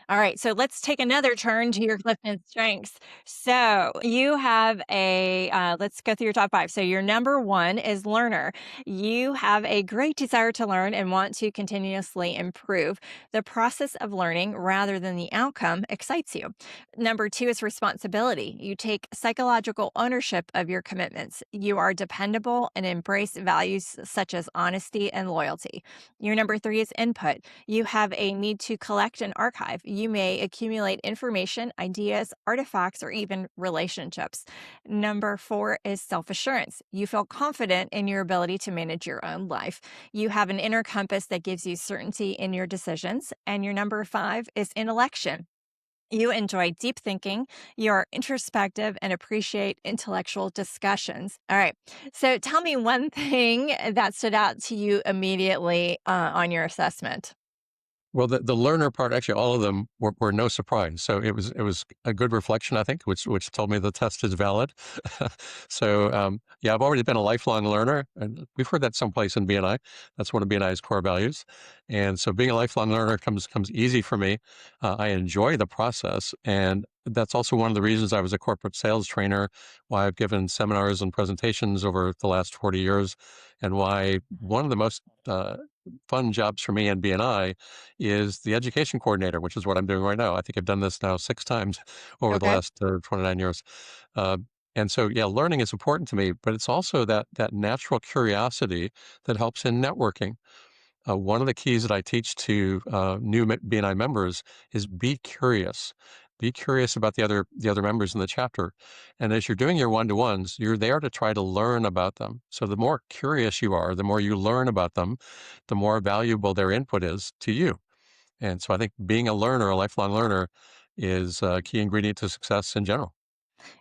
All right, so let's take another turn to your Clifton strengths. So you have let's go through your top 5. So your number 1 is learner. You have a great desire to learn and want to continuously improve. The process of learning rather than the outcome excites you. Number 2 is responsibility. You take psychological ownership of your commitments. You are dependable and embrace values such as honesty and loyalty. Your number 3 is input. You have a need to collect and archive. You may accumulate information, ideas, artifacts, or even relationships. Number 4 is self assurance. You feel confident in your ability to manage your own life. You have an inner compass that gives you certainty in your decisions. And your number 5 is intellection. You enjoy deep thinking, you're introspective, and appreciate intellectual discussions. All right. So tell me one thing that stood out to you immediately on your assessment. Well, the learner part, actually, all of them were no surprise. So it was a good reflection, I think, which told me the test is valid. So yeah, I've already been a lifelong learner, and we've heard that someplace in BNI. That's one of BNI's core values, and so being a lifelong learner comes easy for me. I enjoy the process, and that's also one of the reasons I was a corporate sales trainer. Why I've given seminars and presentations over the last 40 years, and why one of the most fun jobs for me in BNI is the education coordinator, which is what I'm doing right now. I think I've done this now 6 times over the Okay. last 29 years. Uh, and so, yeah, learning is important to me, but it's also that natural curiosity that helps in networking. One of the keys that I teach to new BNI members is be curious. Be curious about the other members in the chapter, and as you're doing your one-to-ones, you're there to try to learn about them. So the more curious you are, the more you learn about them, the more valuable their input is to you. And so I think being a learner, a lifelong learner, is a key ingredient to success in general.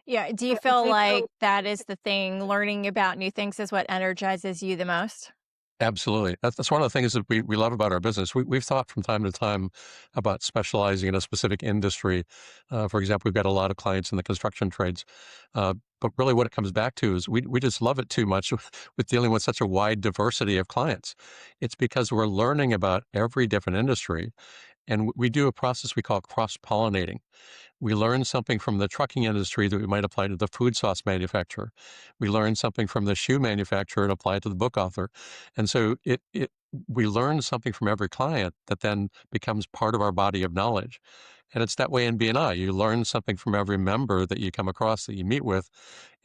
Yeah. Do you feel like that is the thing? Learning about new things is what energizes you the most? Absolutely. That's one of the things that we love about our business. We've thought from time to time about specializing in a specific industry. For example, we've got a lot of clients in the construction trades. But really what it comes back to is we just love it too much with dealing with such a wide diversity of clients. It's because we're learning about every different industry. And we do a process we call cross-pollinating. We learn something from the trucking industry that we might apply to the food sauce manufacturer. We learn something from the shoe manufacturer and apply it to the book author. And so we learn something from every client that then becomes part of our body of knowledge. And it's that way in BNI. You learn something from every member that you come across, that you meet with,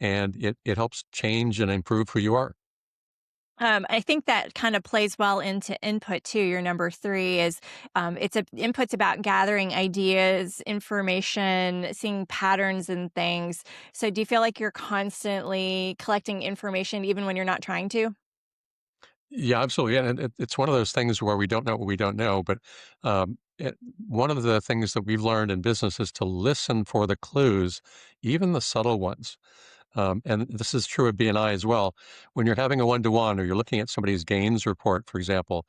and it helps change and improve who you are. I think that kind of plays well into input too. Your number 3 is input's about gathering ideas, information, seeing patterns and things. So do you feel like you're constantly collecting information even when you're not trying to? Yeah, absolutely. And it's one of those things where we don't know what we don't know. But one of the things that we've learned in business is to listen for the clues, even the subtle ones. And this is true of BNI as well. When you're having a one-to-one or you're looking at somebody's gains report, for example,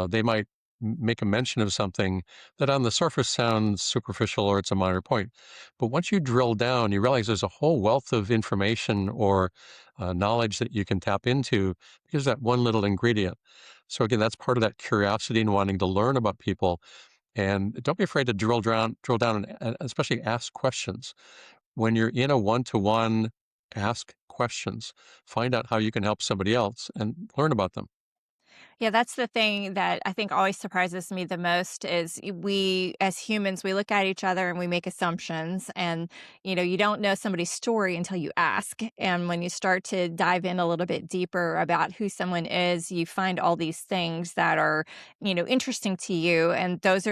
they might make a mention of something that on the surface sounds superficial or it's a minor point. But once you drill down, you realize there's a whole wealth of information or knowledge that you can tap into because of that one little ingredient. So again, that's part of that curiosity and wanting to learn about people. And don't be afraid to drill down, and especially ask questions. When you're in a one-to-one, ask questions. Find out how you can help somebody else and learn about them. Yeah, that's the thing that I think always surprises me the most is we as humans, we look at each other and we make assumptions and you don't know somebody's story until you ask. And when you start to dive in a little bit deeper about who someone is, you find all these things that are, interesting to you and those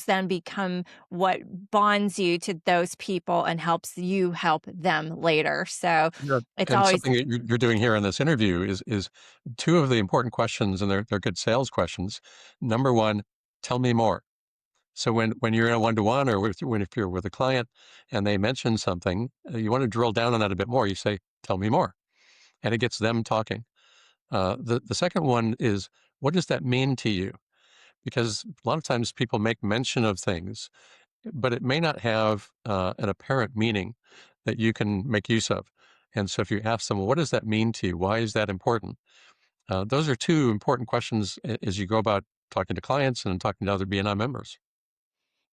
then become what bonds you to those people and helps you help them later. So, Yeah. it's And always something that you're doing here in this interview is two of the important questions, and they're good sales questions. Number one, tell me more. So when you're in a one-to-one or if you're with a client and they mention something, you want to drill down on that a bit more. You say, "Tell me more," and it gets them talking. The second one is, what does that mean to you? Because a lot of times people make mention of things, but it may not have an apparent meaning that you can make use of. And so if you ask them, well, what does that mean to you? Why is that important? Those are two important questions as you go about talking to clients and talking to other BNI members.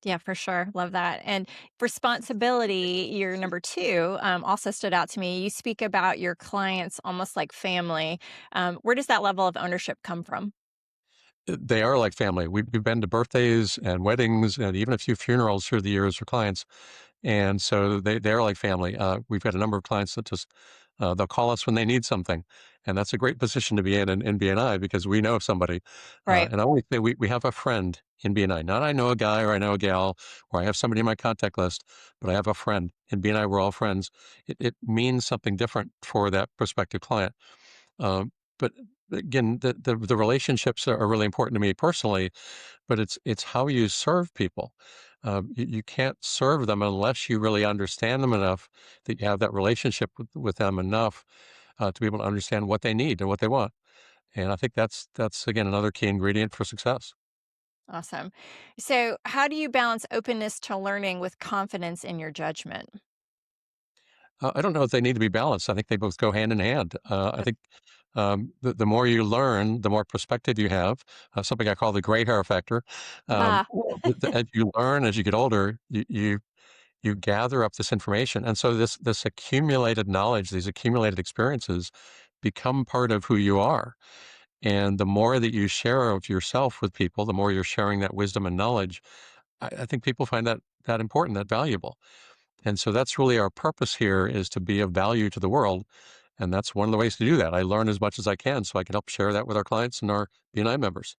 Yeah, for sure. Love that. And responsibility, your number two, also stood out to me. You speak about your clients almost like family. Where does that level of ownership come from? They are like family. We've been to birthdays and weddings and even a few funerals through the years for clients. And so they're like family. We've got a number of clients that just, they'll call us when they need something. And that's a great position to be in BNI because we know somebody. Right. And I always say we have a friend in BNI. Not I know a guy or I know a gal or I have somebody in my contact list, but I have a friend. In BNI, we're all friends. It means something different for that prospective client. Um, but again, the relationships are really important to me personally, but it's how you serve people. You can't serve them unless you really understand them enough that you have that relationship with them enough to be able to understand what they need and what they want. And I think that's again another key ingredient for success. Awesome. So, how do you balance openness to learning with confidence in your judgment? I don't know if they need to be balanced. I think they both go hand in hand. I think the more you learn, the more perspective you have. Something I call the gray hair factor. Ah, As you learn, as you get older, you gather up this information, and so this accumulated knowledge, these accumulated experiences, become part of who you are. And the more that you share of yourself with people, the more you're sharing that wisdom and knowledge. I think people find that important, that valuable. And so that's really our purpose here is to be of value to the world. And that's one of the ways to do that. I learn as much as I can so I can help share that with our clients and our BNI members.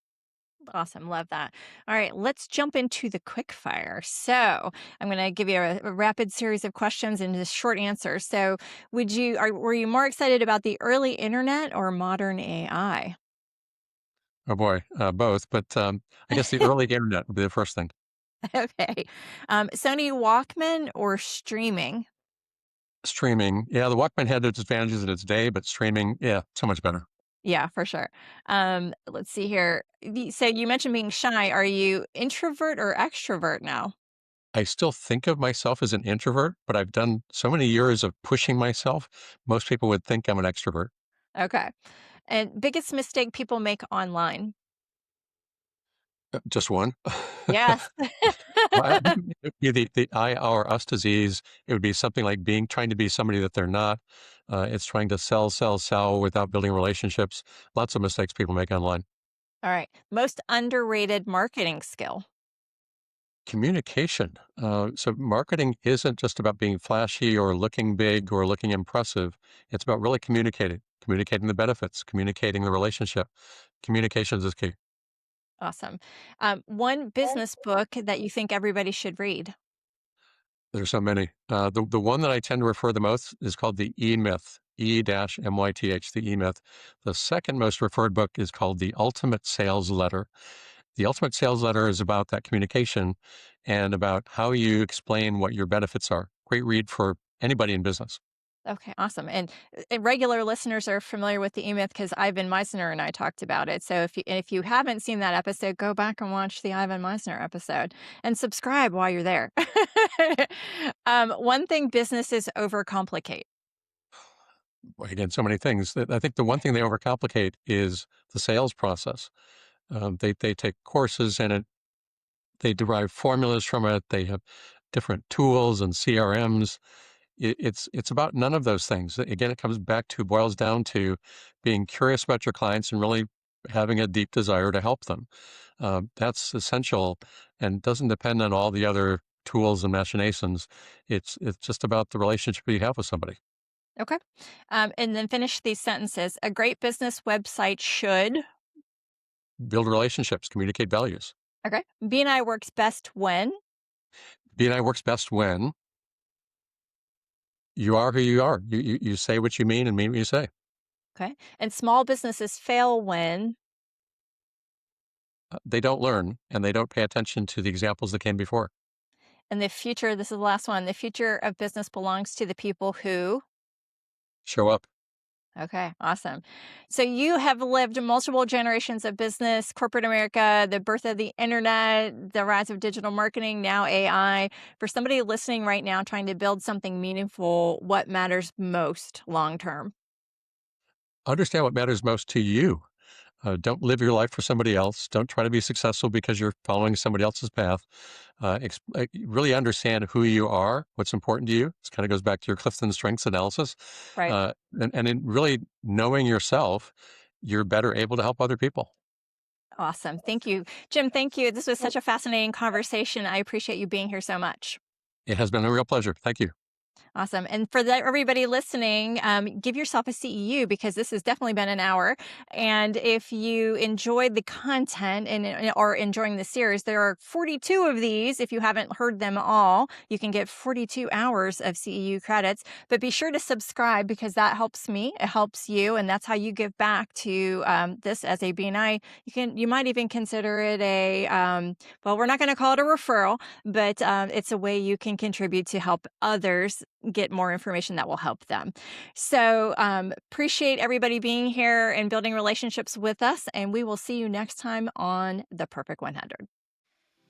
awesome. Love that. All right, let's jump into the quick fire. So, I'm going to give you a rapid series of questions and just short answers. So, were you more excited about the early internet or modern AI? Oh boy, both. But I guess the early internet would be the first thing. Okay. Sony Walkman or streaming? Streaming. Yeah, the Walkman had its advantages in its day, but streaming, yeah, so much better. Yeah, for sure. Let's see here. So you mentioned being shy. Are you introvert or extrovert now? I still think of myself as an introvert, but I've done so many years of pushing myself. Most people would think I'm an extrovert. Okay. And biggest mistake people make online? Just one. Yes. Well, I think it would be the I our us disease. It would be something like trying to be somebody that they're not. It's trying to sell, sell, sell without building relationships. Lots of mistakes people make online. All right. Most underrated marketing skill? Communication. So marketing isn't just about being flashy or looking big or looking impressive. It's about really communicating the benefits, communicating the relationship. Communications is key. Awesome. One business book that you think everybody should read? There's so many. The one that I tend to refer the most is called the E Myth, E-MYTH, the E Myth. The second most referred book is called The Ultimate Sales Letter. The Ultimate Sales Letter is about that communication and about how you explain what your benefits are. Great read for anybody in business. Okay, awesome. And regular listeners are familiar with the E Myth because Ivan Meisner and I talked about it. So if you haven't seen that episode, go back and watch the Ivan Meisner episode and subscribe while you're there. One thing businesses overcomplicate. Boy, again, so many things. I think the one thing they overcomplicate is the sales process. They take courses in it. They derive formulas from it. They have different tools and CRMs. It's about none of those things. Again, it comes back to boils down to being curious about your clients and really having a deep desire to help them. That's essential and doesn't depend on all the other tools and machinations. It's just about the relationship you have with somebody. Okay. And then finish these sentences. A great business website should. Build relationships, communicate values. Okay. B&I works best when. B&I works best when you are who you are. You say what you mean and mean what you say. Okay. And small businesses fail when. They don't learn and they don't pay attention to the examples that came before. And the future, this is the last one, the future of business belongs to the people who. Show up. Okay, awesome. So you have lived multiple generations of business, corporate America, the birth of the internet, the rise of digital marketing, now AI. For somebody listening right now trying to build something meaningful, what matters most long term? Understand what matters most to you. Don't live your life for somebody else. Don't try to be successful because you're following somebody else's path. Really understand who you are, what's important to you. This kind of goes back to your CliftonStrengths analysis. Right. And in really knowing yourself, you're better able to help other people. Awesome. Thank you. Jim, thank you. This was such a fascinating conversation. I appreciate you being here so much. It has been a real pleasure. Thank you. Awesome. And for everybody listening, give yourself a CEU because this has definitely been an hour. And if you enjoyed the content and are enjoying the series, there are 42 of these. If you haven't heard them all, you can get 42 hours of CEU credits. But be sure to subscribe because that helps me. It helps you. And that's how you give back to this as a BNI. You might even consider it well, we're not going to call it a referral, but it's a way you can contribute to help others get more information that will help them. So appreciate everybody being here and building relationships with us. And we will see you next time on The Perfect 100.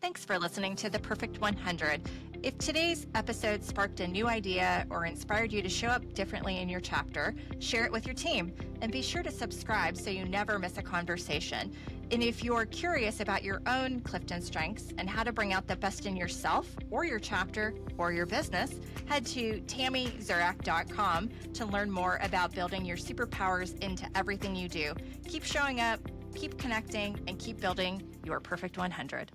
Thanks for listening to The Perfect 100. If today's episode sparked a new idea or inspired you to show up differently in your chapter, share it with your team and be sure to subscribe so you never miss a conversation. And if you're curious about your own Clifton strengths and how to bring out the best in yourself or your chapter or your business, head to TammyZurak.com to learn more about building your superpowers into everything you do. Keep showing up, keep connecting, and keep building your perfect 100.